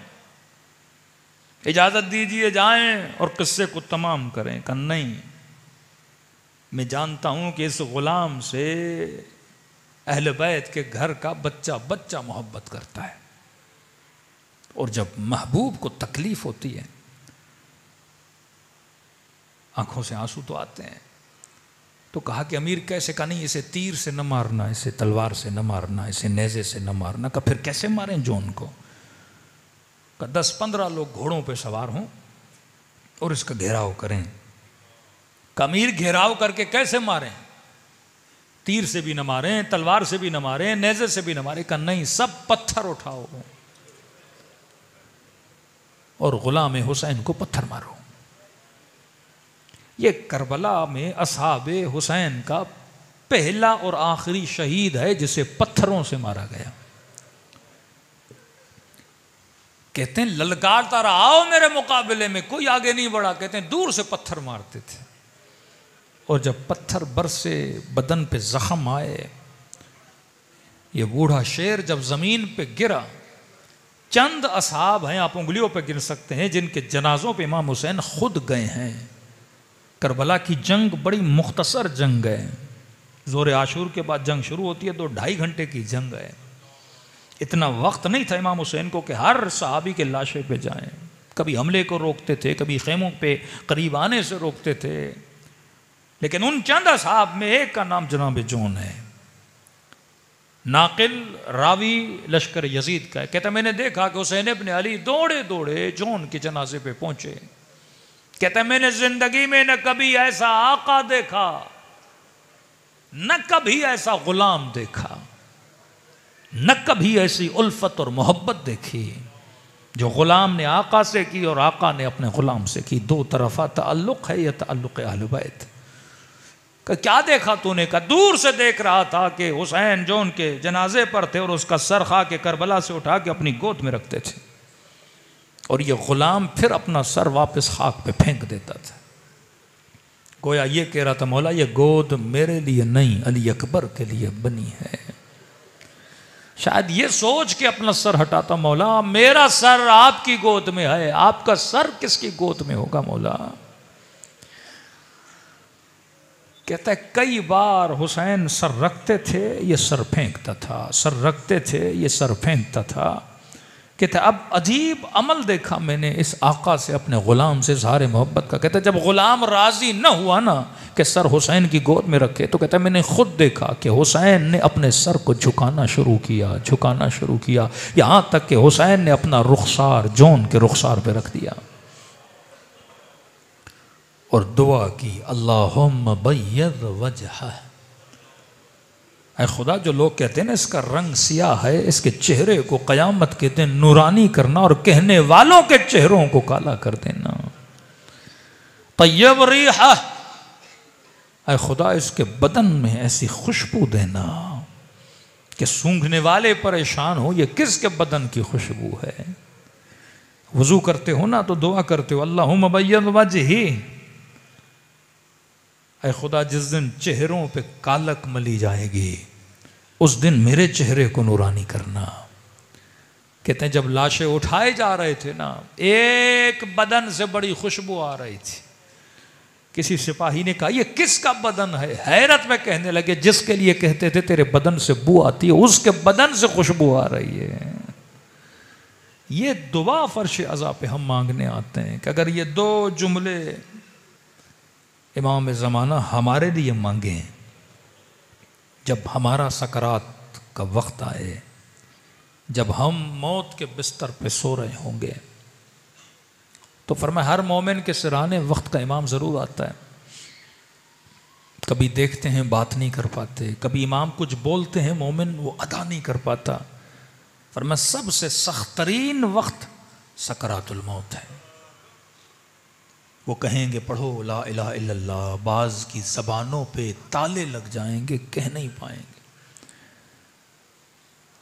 اجازت دیجئے جائیں اور قصے کو تمام کریں۔ کہ نہیں، میں جانتا ہوں کہ اس غلام سے اہل بیت کے گھر کا بچہ بچہ محبت کرتا ہے، اور جب محبوب کو تکلیف ہوتی ہے آنکھوں سے آنسو تو آتے ہیں۔ تو کہا کہ امیر کیسے؟ کہا نہیں اسے تیر سے نہ مارنا، اسے تلوار سے نہ مارنا، اسے نیزے سے نہ مارنا۔ کہ پھر کیسے ماریں جون کو؟ کہ 10-15 لوگ گھوڑوں پہ سوار ہوں اور اس کا گھیراؤ کریں۔ کہ امیر گھیراؤ کر کے کیسے ماریں؟ تیر سے بھی نہ ماریں، تلوار سے بھی نہ ماریں، نیزے سے بھی نہ ماریں۔ کہ نہیں، سب پتھر اٹھاؤ اور غلام حسین کو پتھر مارو۔ یہ کربلا میں اصحاب حسین کا پہلا اور آخری شہید ہے جسے پتھروں سے مارا گیا۔ کہتے ہیں للکارتا رہا آؤ میرے مقابلے میں، کوئی آگے نہیں بڑھا. کہتے ہیں دور سے پتھر مارتے تھے، اور جب پتھر برسے بدن پہ زخم آئے، یہ بوڑھا شیر جب زمین پہ گرا، چند اصحاب ہیں آپ انگلیوں پہ گن سکتے ہیں جن کے جنازوں پہ امام حسین خود گئے ہیں. کربلا کی جنگ بڑی مختصر جنگ ہے، زور عاشور کے بعد جنگ شروع ہوتی ہے تو 2.5 گھنٹے کی جنگ ہے. اتنا وقت نہیں تھا امام حسین کو کہ ہر صحابی کے لاشے پہ جائیں. کبھی حملے کو روکتے تھے، کبھی خیموں پہ قریب آنے سے روکتے تھے. لیکن ان چند اصحاب میں ایک کا نام جناب جون ہے، ناقل راوی لشکر یزید کا ہے. کہتا میں نے دیکھا کہ حسین ابن علی دوڑے دوڑے جون کے جنازے پہ پہنچے. کہتا میں نے زندگی میں نہ کبھی ایسا آقا دیکھا، نہ کبھی ایسا غلام دیکھا، نہ کبھی ایسی الفت اور محبت دیکھی جو غلام نے آقا سے کی اور آقا نے اپنے غلام سے کی. دو طرفہ تعلق ہے، یہ تعلق اہل بیت. کہ کیا دیکھا تو نے؟ کہا دور سے دیکھ رہا تھا کہ حسین جو ان کے جنازے پر تھے اور اس کا سر خاک کربلا سے اٹھا کے اپنی گود میں رکھتے تھے، اور یہ غلام پھر اپنا سر واپس خاک پہ پھینک دیتا تھا. گویا یہ کہہ رہا تھا مولا یہ گود میرے لیے نہیں، علی اکبر کے لیے بنی ہے. شاید یہ سوچ کے اپنا سر ہٹاتا، مولا میرا سر آپ کی گود میں ہے، آپ کا سر کس کی گود میں ہوگا مولا؟ کہتا ہے کئی بار حسین سر رکھتے تھے یہ سر پھینکتا تھا، سر رکھتے تھے یہ سر پھینکتا تھا. کہتا ہے اب عجیب عمل دیکھا میں نے اس آقا سے، اپنے غلام سے اظہار محبت کا. کہتا ہے جب غلام راضی نہ ہوا نا کہ سر حسین کی گود میں رکھے، تو کہتا ہے میں نے خود دیکھا کہ حسین نے اپنے سر کو جھکانا شروع کیا، یہاں تک کہ حسین نے اپنا رخسار جون کے رخسار پہ رکھ دیا اور دعا کی اللہم بیض وجہہ. اے خدا جو لوگ کہتے ہیں نا اس کا رنگ سیاہ ہے، اس کے چہرے کو قیامت کے دن نورانی کرنا اور کہنے والوں کے چہروں کو کالا کر دینا. طیب ریحہ، اے خدا اس کے بدن میں ایسی خوشبو دینا کہ سونگھنے والے پریشان ہو یہ کس کے بدن کی خوشبو ہے. وضو کرتے ہو نا تو دعا کرتے ہو اللہم بیض وجہی، اے خدا جس دن چہروں پہ کالک ملی جائے گی اس دن میرے چہرے کو نورانی کرنا. کہتے ہیں جب لاشیں اٹھائے جا رہے تھے نا، ایک بدن سے بڑی خوشبو آ رہی تھی. کسی سپاہی نے کہا یہ کس کا بدن ہے؟ حیرت میں کہنے لگے جس کے لیے کہتے تھے تیرے بدن سے بو آتی ہے اس کے بدن سے خوشبو آ رہی ہے. یہ دعا فرش عزا پہ ہم مانگنے آتے ہیں کہ اگر یہ 2 جملے امام زمانہ ہمارے لیے مانگیں جب ہمارا سکرات کا وقت آئے، جب ہم موت کے بستر پہ سو رہے ہوں گے، تو فرمایا ہر مومن کے سرانے وقت کا امام ضرور آتا ہے. کبھی دیکھتے ہیں بات نہیں کر پاتے، کبھی امام کچھ بولتے ہیں مومن وہ ادا نہیں کر پاتا. فرمایا سب سے سخت ترین وقت سکرات الموت ہے. وہ کہیں گے پڑھو لا الہ الا اللہ، بعض کی زبانوں پہ تالے لگ جائیں گے، کہہ نہیں پائیں گے.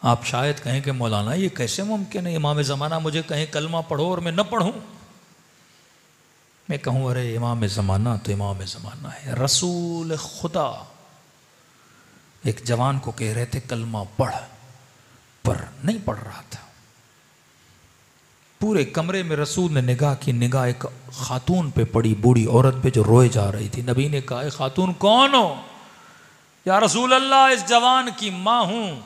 آپ شاید کہیں کہ مولانا یہ کیسے ممکن ہے امام زمانہ مجھے کہیں کلمہ پڑھو اور میں نہ پڑھوں؟ میں کہوں ارے امام زمانہ تو امام زمانہ ہے. رسول خدا ایک جوان کو کہہ رہے تھے کلمہ پڑھ، پر نہیں پڑھ رہا تھا. پورے کمرے میں رسول نے نگاہ کی، نگاہ ایک خاتون پہ پڑی، بوڑھی عورت پہ جو روئے جا رہی تھی. نبی نے کہا اے خاتون کون ہو؟ یا رسول اللہ اس جوان کی ماں ہوں.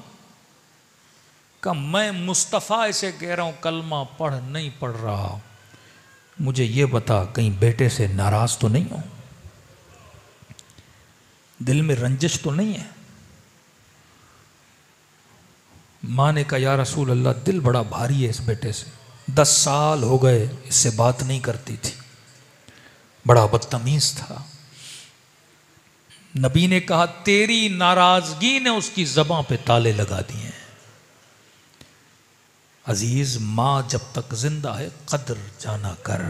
کہ میں مصطفیٰ اسے کہہ رہا ہوں کلمہ پڑھ، نہیں پڑھ رہا. مجھے یہ بتا کہیں بیٹے سے ناراض تو نہیں ہو؟ دل میں رنجش تو نہیں ہے؟ ماں نے کہا یا رسول اللہ دل بڑا بھاری ہے اس بیٹے سے، 10 سال ہو گئے اس سے بات نہیں کرتی تھی، بڑا بدتمیز تھا. نبی نے کہا تیری ناراضگی نے اس کی زباں پہ تالے لگا دیے ہیں. عزیز ماں جب تک زندہ ہے قدر جانا کر.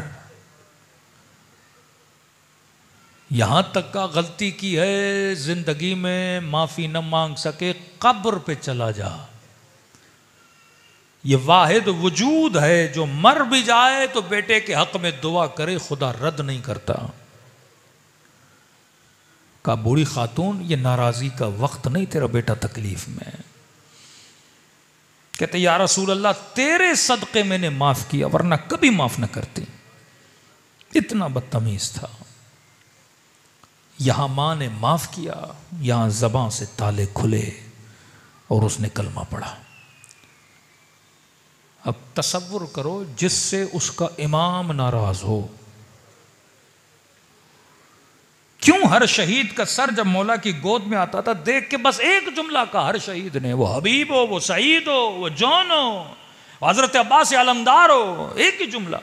یہاں تک کا غلطی کی ہے زندگی میں معافی نہ مانگ سکے، قبر پہ چلا جا. یہ واحد وجود ہے جو مر بھی جائے تو بیٹے کے حق میں دعا کرے، خدا رد نہیں کرتا۔ کہا بوڑھی خاتون یہ ناراضی کا وقت نہیں، تیرا بیٹا تکلیف میں۔ کہتے یا رسول اللہ تیرے صدقے میں نے معاف کیا ورنہ کبھی معاف نہ کرتی۔ اتنا بدتمیز تھا۔ یہاں ماں نے معاف کیا، یہاں زباں سے تالے کھلے اور اس نے کلمہ پڑھا۔ اب تصور کرو جس سے اس کا امام ناراض ہو۔ کیوں ہر شہید کا سر جب مولا کی گود میں آتا تھا دیکھ کے بس ایک جملہ کا ہر شہید نے، وہ حبیب ہو، وہ سعید ہو، وہ جون ہو، حضرت عباس علمدار ہو، ایک ہی جملہ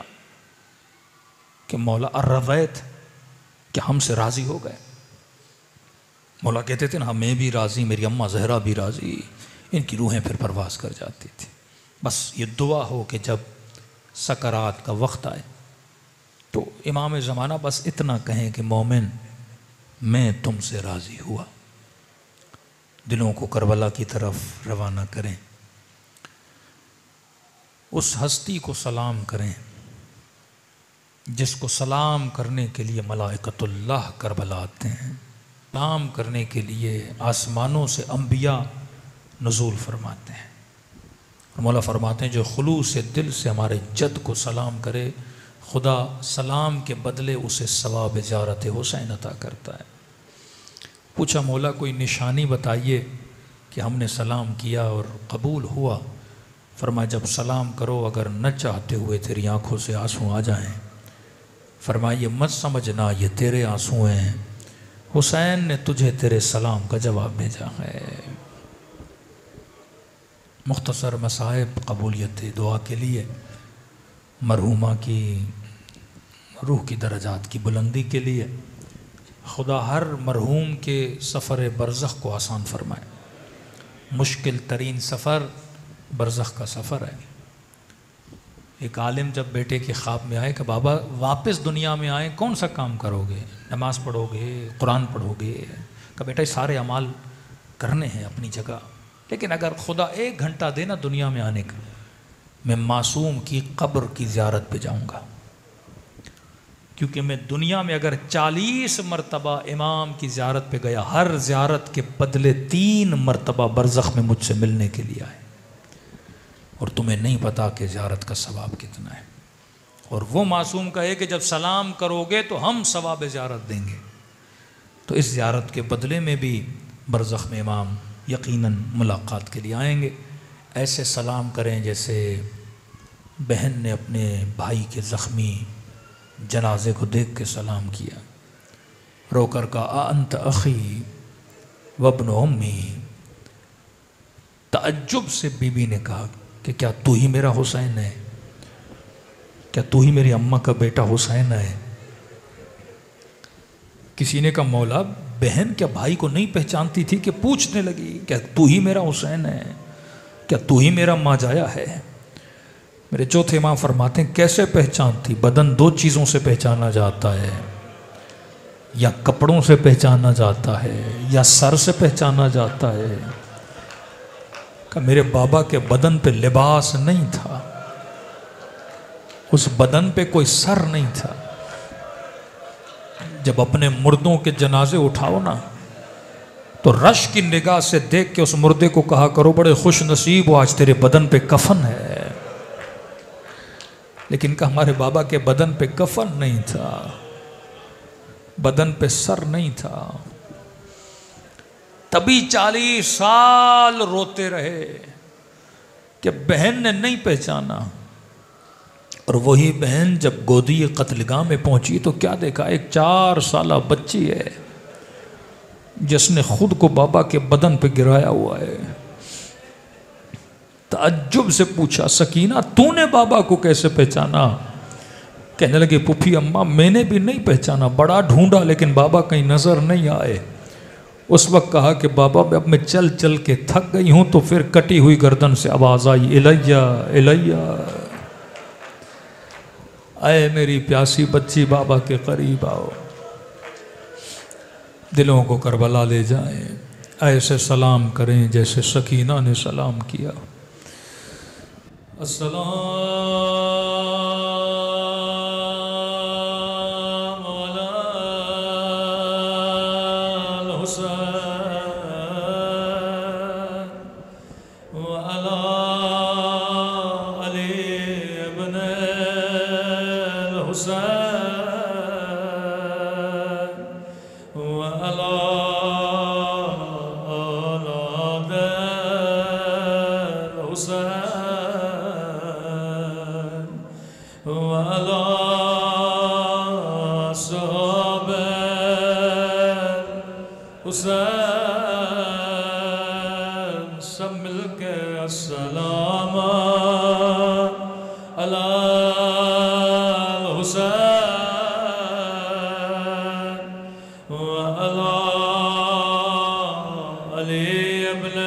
کہ مولا الرویت، کہ ہم سے راضی ہو گئے۔ مولا کہتے تھے نا میں بھی راضی، میری اماں زہرا بھی راضی، ان کی روحیں پھر پرواز کر جاتی تھی۔ بس یہ دعا ہو کہ جب سکرات کا وقت آئے تو امام زمانہ بس اتنا کہیں کہ مومن میں تم سے راضی ہوا، دلوں کو کربلا کی طرف روانہ کریں، اس ہستی کو سلام کریں جس کو سلام کرنے کے لیے ملائکۃ اللہ کربلا آتے ہیں، سلام کرنے کے لیے آسمانوں سے انبیاء نزول فرماتے ہیں۔ اور مولا فرماتے ہیں جو خلوص دل سے ہمارے جد کو سلام کرے خدا سلام کے بدلے اسے ثواب زیارت حسین عطا کرتا ہے۔ پوچھا مولا کوئی نشانی بتائیے کہ ہم نے سلام کیا اور قبول ہوا؟ فرمایا جب سلام کرو اگر نہ چاہتے ہوئے تیری آنکھوں سے آنسو آ جائیں، فرمایا یہ مت سمجھنا یہ تیرے آنسو ہیں، حسین نے تجھے تیرے سلام کا جواب بھیجا ہے۔ مختصر مصائب قبولیت دعا کے لیے، مرحومہ کی روح کی درجات کی بلندی کے لیے خدا ہر مرحوم کے سفر برزخ کو آسان فرمائے۔ مشکل ترین سفر برزخ کا سفر ہے۔ ایک عالم جب بیٹے کے خواب میں آئے کہ بابا واپس دنیا میں آئے کون سا کام کرو گے؟ نماز پڑھو گے، قرآن پڑھو گے؟ کہ بیٹا یہ سارے اعمال کرنے ہیں اپنی جگہ، لیکن اگر خدا ایک گھنٹہ دینا دنیا میں آنے کا، میں معصوم کی قبر کی زیارت پہ جاؤں گا، کیونکہ میں دنیا میں اگر 40 مرتبہ امام کی زیارت پہ گیا، ہر زیارت کے بدلے 3 مرتبہ برزخ میں مجھ سے ملنے کے لیے آئے، اور تمہیں نہیں پتا کہ زیارت کا ثواب کتنا ہے۔ اور وہ معصوم کہے کہ جب سلام کرو گے تو ہم ثواب زیارت دیں گے، تو اس زیارت کے بدلے میں بھی برزخ میں امام یقیناً ملاقات کے لیے آئیں گے۔ ایسے سلام کریں جیسے بہن نے اپنے بھائی کے زخمی جنازے کو دیکھ کے سلام کیا، رو کر کہا انت اخی وابن امی۔ تعجب سے بی بی نے کہا کہ کیا تو ہی میرا حسین ہے؟ کیا تو ہی میری اماں کا بیٹا حسین ہے؟ کسی نے کہا مولا بہن کیا بھائی کو نہیں پہچانتی تھی؟ کہ پوچھنے لگی کیا تو ہی میرا حسین ہے؟ کیا تو ہی میرا ماجایا ہے؟ میرے چوتھے امام فرماتے ہیں کیسے پہچانتی؟ بدن 2 چیزوں سے پہچانا جاتا ہے، یا کپڑوں سے پہچانا جاتا ہے یا سر سے پہچانا جاتا ہے۔ کہ میرے بابا کے بدن پہ لباس نہیں تھا، اس بدن پہ کوئی سر نہیں تھا۔ جب اپنے مردوں کے جنازے اٹھاؤ نا تو رش کی نگاہ سے دیکھ کے اس مردے کو کہا کرو بڑے خوش نصیب ہو آج تیرے بدن پہ کفن ہے، لیکن کہ ہمارے بابا کے بدن پہ کفن نہیں تھا، بدن پہ سر نہیں تھا۔ تبھی 40 سال روتے رہے کہ بہن نے نہیں پہچانا، اور وہی بہن جب گودی قتل گاہ میں پہنچی تو کیا دیکھا؟ ایک 4 سالہ بچی ہے جس نے خود کو بابا کے بدن پہ گرایا ہوا ہے۔ تعجب سے پوچھا سکینہ تو نے بابا کو کیسے پہچانا؟ کہنے لگے پھوپھی اماں میں نے بھی نہیں پہچانا، بڑا ڈھونڈا لیکن بابا کہیں نظر نہیں آئے۔ اس وقت کہا کہ بابا اب میں چل چل کے تھک گئی ہوں، تو پھر کٹی ہوئی گردن سے آواز آئی الیہ الیہ، اے میری پیاسی بچی بابا کے قریب آؤ، دلوں کو کربلا لے جائیں، ایسے سلام کریں جیسے سکینہ نے سلام کیا۔ السلام على الحسين وعلى علي بن الحسين وعلى أولاد الحسين وعلى أصحاب الحسين سب مل کے السلام على الحسين وعلى علي بن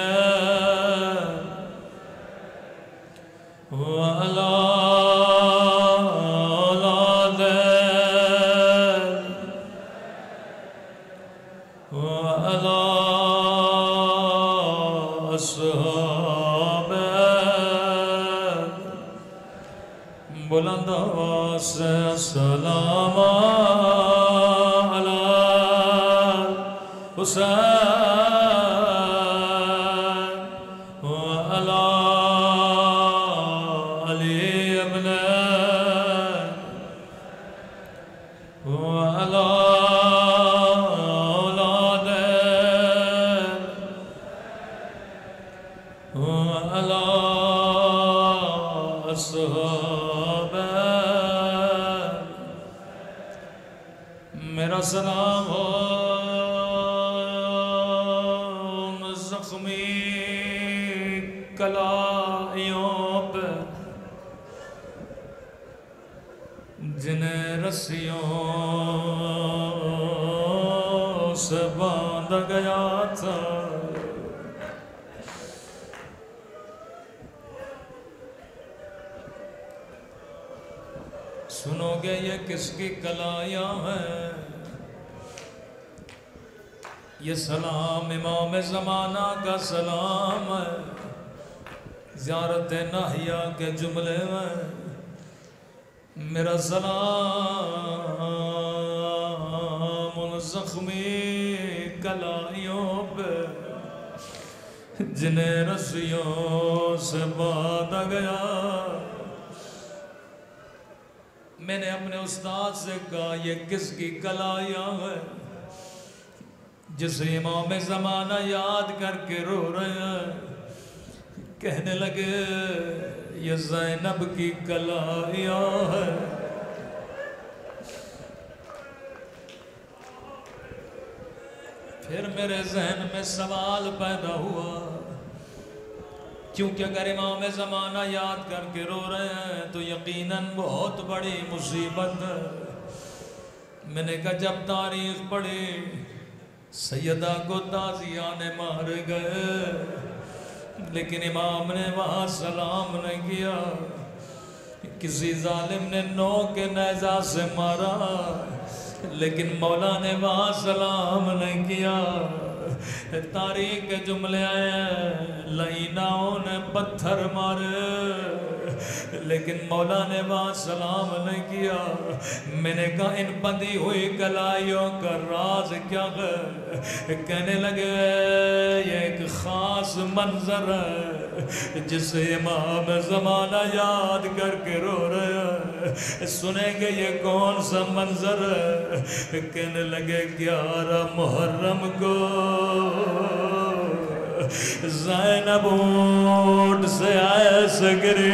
وعلى أولاد وعلى أصحاب بلند آواز سے السلام علی حسین وعلی علی ابن وعلی اولاد وعلی اصحاب میرا سلام ہو ان زخمی کلائیوں پہ جنہیں رسیوں سے باندھا گیا تھا سنو گے یہ کس کی کلائیاں ہیں یہ سلام امام زمانہ کا سلام ہے زیارت ناہیہ کے جملے میں میرا سلام ان زخمی کلائیوں پہ جنہیں رسیوں سے باندھا گیا میں نے اپنے استاد سے کہا یہ کس کی کلائیاں ہیں جسے امام زمانہ یاد کر کے رو رہے ہیں کہنے لگے یہ زینب کی کلائیاں ہیں پھر میرے ذہن میں سوال پیدا ہوا کیونکہ اگر امام زمانہ یاد کر کے رو رہے ہیں تو یقیناً بہت بڑی مصیبت ہے میں نے کہا جب تاریخ پڑھی سیدہ کو تازیانے مار گئے لیکن امام نے وہاں سلام نہیں کیا کسی ظالم نے نو کے نیزہ سے مارا لیکن مولا نے وہاں سلام نہیں کیا تاریخ کے جملے آئے ہیں لعیناؤں نے پتھر مارے لیکن مولا نے وہاں سلام نہیں کیا میں نے کہا ان بندھی ہوئی کلائیوں کا راز کیا ہے کہنے لگے یہ ایک خاص منظر ہے جسے امام زمانہ یاد کر کے رو رہے ہیں سنیں گے یہ کون سا منظر ہے کہنے لگے 11 محرم کو زینب اونٹ سے ایسے گری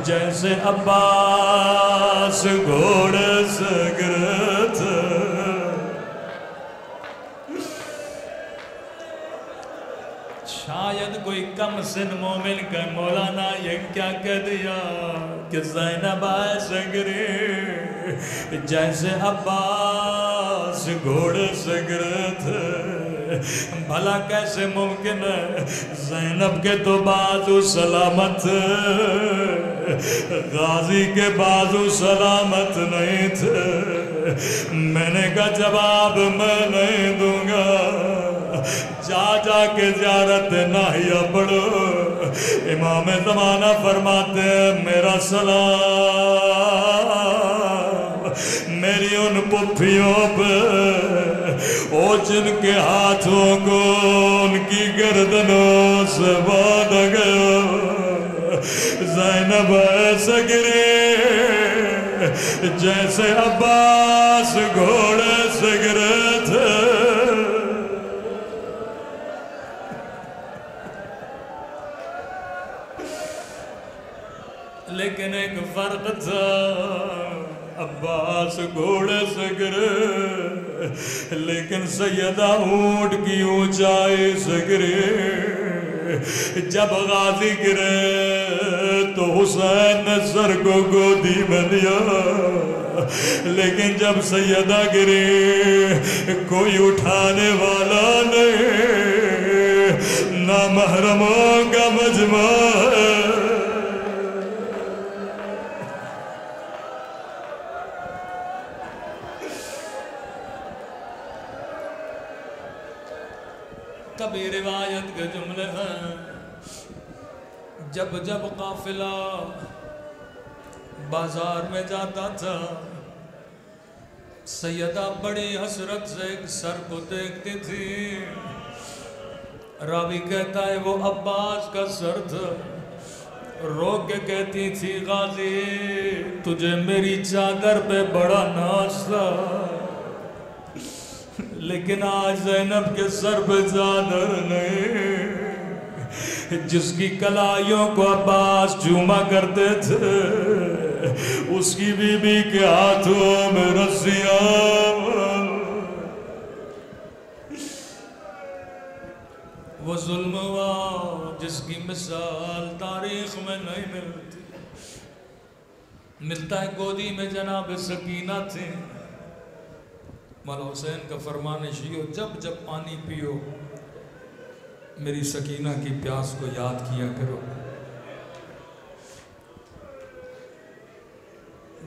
جیسے عباس گھوڑے سے گرے تھے شاید کوئی کم سن مومن کا مولانا یہ کیا کہہ دیا کہ زینب ایسے گری جیسے عباس گھوڑے سے گرے تھے بھلا کیسے ممکن ہے زینب کے تو بازو سلامت غازی کے بازو سلامت نہیں تھے میں نے کہا جواب میں نہیں دوں گا جا جا کے زیارت ناہیہ پڑھو. امام زمانہ فرماتے ہیں میرا سلام میری ان پپھیوں پہ او جن کے ہاتھوں کو ان کی گردنوں سے باندھ گیا. زینب ایسے گرے جیسے عباس گھوڑے سے گرے تھے. لیکن ایک فرق تھا عباس گھوڑے سے گرے لیکن سیدہ اونٹ کی اونچائی سے گرے. جب غازی گرے تو حسین نے سر کو گودی میں لیا لیکن جب سیدہ گری کوئی اٹھانے والا نہیں. نامحرموں کا مجمع ہے. کبھی روایت کے جملے ہیں جب جب قافلہ بازار میں جاتا تھا سیدہ بڑی حسرت سے ایک سر کو دیکھتی تھی. راوی کہتا ہے وہ عباس کا سر تھا. رو کے کہتی تھی غازی تجھے میری چادر پہ بڑا ناز تھا لیکن آج زینب کے سر پہ چادر نہیں. جس کی کلائیوں کو عباس چوما کرتے تھے اس کی بی بی کے ہاتھوں میں رسیاں. وہ ظلم ہوا جس کی مثال تاریخ میں نہیں ملتی. ملتا ہے گودی میں جناب سکینہ تھے. مولا حسین کا فرمان شیعو جب جب پانی پیو میری سکینہ کی پیاس کو یاد کیا کرو.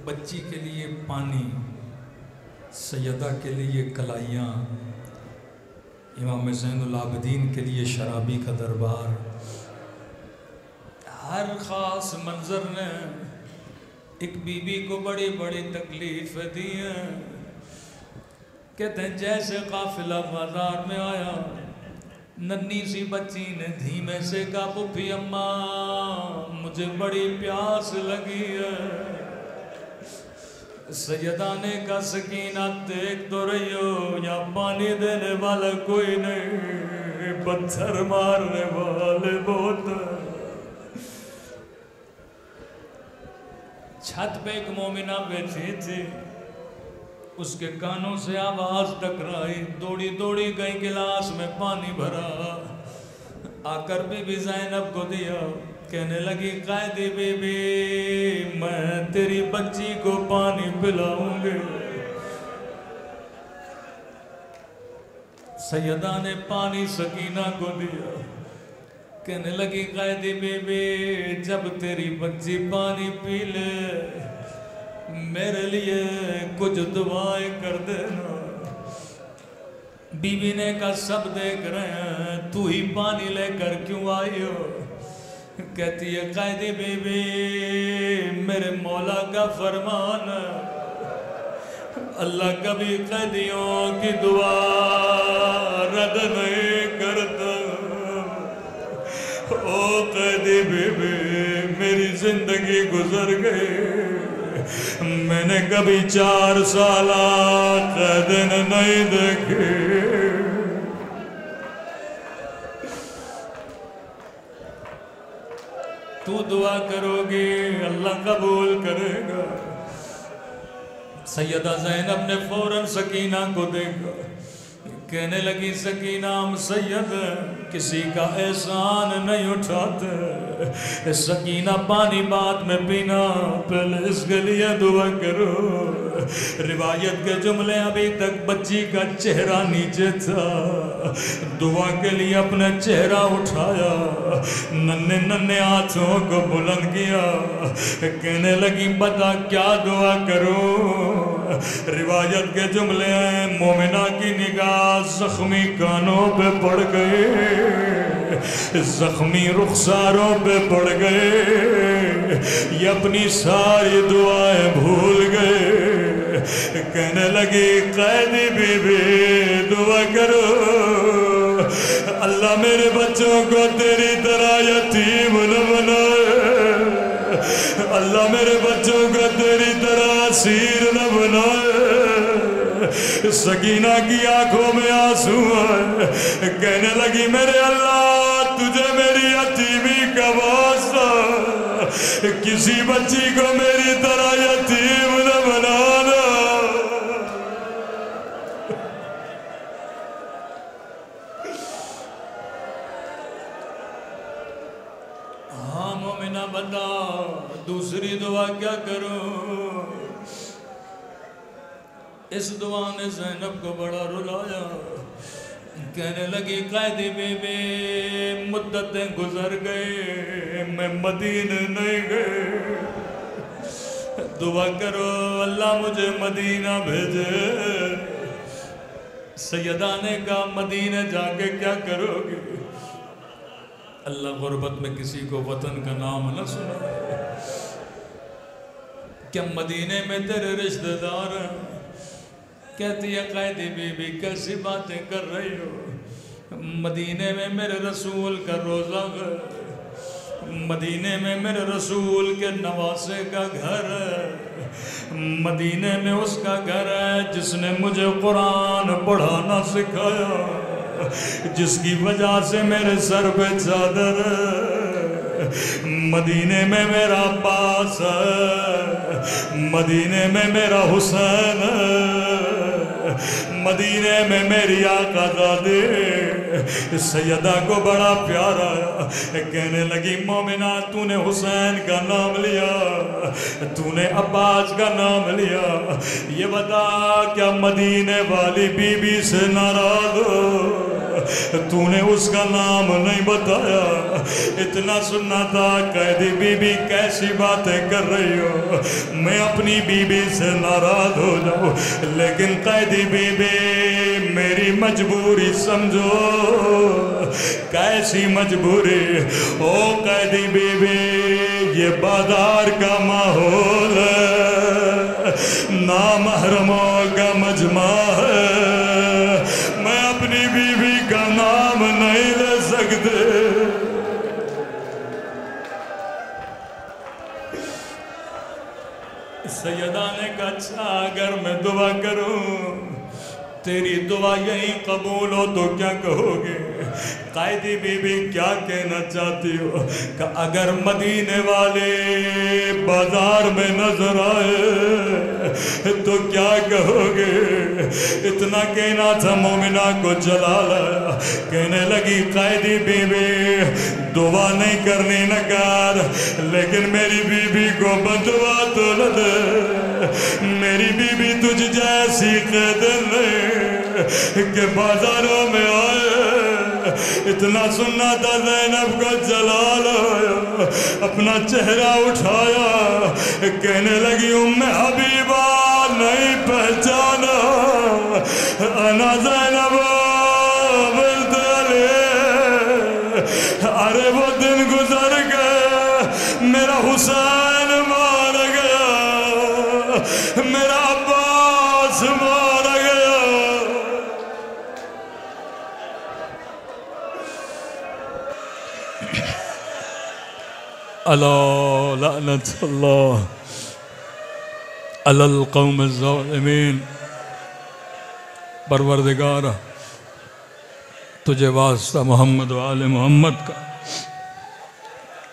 بچی کے لیے پانی سیدہ کے لیے کلائیاں امام زین العابدین کے لیے شرابی کا دربار. ہر خاص منظر نے ایک بی بی کو بڑی بڑی تکلیف دی ہیں. کہتے ہیں جیسے قافلہ بازار میں آیا ننھی سی بچی نے دھیمے سے کہا پھوپھی اماں مجھے بڑی پیاس لگی ہے. سیدہ نے کہا سکینہ دیکھ تو رہی ہو یا پانی دینے والا کوئی نہیں پتھر مارنے والے بہت. چھت پہ ایک مومنہ بیٹھی تھی. اس کے کانوں سے آواز ٹکرائی. دوڑی دوڑی گئی گلاس میں پانی بھرا آ کر بی بی زینب کو دیا. کہنے لگی قائدی بی بی میں تیری بچی کو پانی پلاؤں گی. سیدہ نے پانی سکینہ کو دیا. کہنے لگی قائدی بی بی جب تیری بچی پانی پی لے میرے لیے کچھ دعائیں کر دینا. بی بی نے کہا سب دیکھ رہے ہیں تو ہی پانی لے کر کیوں آئی ہو. کہتی ہے قائدی بی بی میرے مولا کا فرمان اللہ کبھی قیدیوں کی دعا رد نہیں کرتا. او قیدی بی بی میری زندگی گزر گئی میں نے کبھی 4 سالہ قید نہیں دیکھے. تو دعا کرو گی اللہ قبول کرے گا. سیدہ زینب نے فوراً سکینہ کو دیکھا. کہنے لگی سکینہ ہم سید کسی کا احسان نہیں اٹھاتے. سکینہ پانی بعد میں پینا پہلے اس کے لیے دعا کرو. روایت کے جملے ابھی تک بچی کا چہرہ نیچے تھا، دعا کے لیے اپنا چہرہ اٹھایا، ننھے ننھے ہاتھوں کو بلند کیا، کہنے لگی بتا کیا دعا کروں؟ روایت کے جملے ہیں مومنہ کی نگاہ زخمی کانوں پہ پڑ گئے، زخمی رخساروں پہ پڑ گئے، یہ اپنی ساری دعائیں بھول گئے، کہنے لگی قیدی بی بی دعا کرو، اللہ میرے بچوں کو تیری طرح یتیم نہ بنائے، اللہ میرے بچوں کو تیری طرح اسیر نہ بنائے۔ سکینہ کی آنکھوں میں آنسو ہے، کہنے لگی میرے اللہ تجھے میری یتیمی کا واسطہ، کسی بچی کو میری طرح یتیم نہ بنانا۔ ہاں مومنہ بتا دوسری دعا کیا کروں؟ اس دعا نے زینب کو بڑا رلایا، کہنے لگی قیدی بی بی مدتیں گزر گئے میں مدینہ نہیں گئے، دعا کرو اللہ مجھے مدینہ بھیجے۔ سیدہ نے کہا مدینہ جا کے کیا کرو گے؟ اللہ غربت میں کسی کو وطن کا نام نہ سنا، کیا مدینے میں تیرے رشتہ دار ہیں؟ کہتی ہے قیدی بی بی کیسی باتیں کر رہی ہو، مدینے میں میرے رسول کا روضہ ہے، مدینے میں میرے رسول کے نواسے کا گھر ہے، مدینے میں اس کا گھر ہے جس نے مجھے قرآن پڑھانا سکھایا، جس کی وجہ سے میرے سر پہ چادر ہے، مدینے میں میرا عباس ہے، مدینے میں میرا حسین ہے، مدینے میں میری آقا زادے۔ سیدہ کو بڑا پیار آیا، کہنے لگی مومنہ تو نے حسین کا نام لیا، تو نے عباس کا نام لیا، یہ بتا کیا مدینے والی بی بی سے ناراض ہو؟ تو نے اس کا نام نہیں بتایا، اتنا سننا تھا قیدی بی بی کیسی باتیں کر رہی ہو، میں اپنی بی بی سے ناراض ہو جاؤں، لیکن قیدی بی بی میری مجبوری سمجھو۔ کیسی مجبوری؟ او قیدی بی بی یہ بازار کا ماحول ہے، نامحرموں کا مجمع ہے، میں اپنی بی بی کا نام نہیں لے سکتے۔ سیدہ نے کہا اچھا اگر میں دعا کروں تیری دعا یہی قبول ہو تو کیا کہو گے؟ قیدی بی بی کیا کہنا چاہتی ہو؟ کہ اگر مدینے والے بازار میں نظر آئے تو کیا کہو گے؟ اتنا کہنا تھا مومنہ کو جلال آیا، کہنے لگی قیدی بی بی دعا نہیں کرنی نہ کر، لیکن میری بی بی کو بدعا تو نہ دے، میری بی بی تجھ جیسی قید نہیں کہ بازاروں میں آئے۔ اتنا سننا تھا زینب کو جلال آیا، اپنا چہرہ اٹھایا، کہنے لگی ام حبیبہ نہیں پہچانا، انا زینب بنت علی، ارے وہ دن گزر گئے میرا حسین مار گیا، میرا عباس مار گیا۔ اللہ لعنت اللہ علی القوم الظالمین۔ پروردگار تجھے واسطہ محمد و آل محمد کا،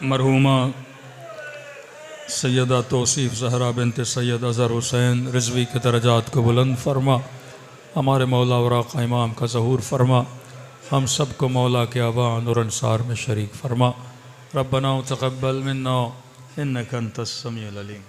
مرحومہ سیدہ توصیف زہرا بنت سید اظہر حسین رضوی کے درجات کو بلند فرما، ہمارے مولا اور آقا امام کا ظہور فرما، ہم سب کو مولا کے آبان اور انصار میں شریک فرما۔ ربنا تقبل منا انک انت السمیع العلیم۔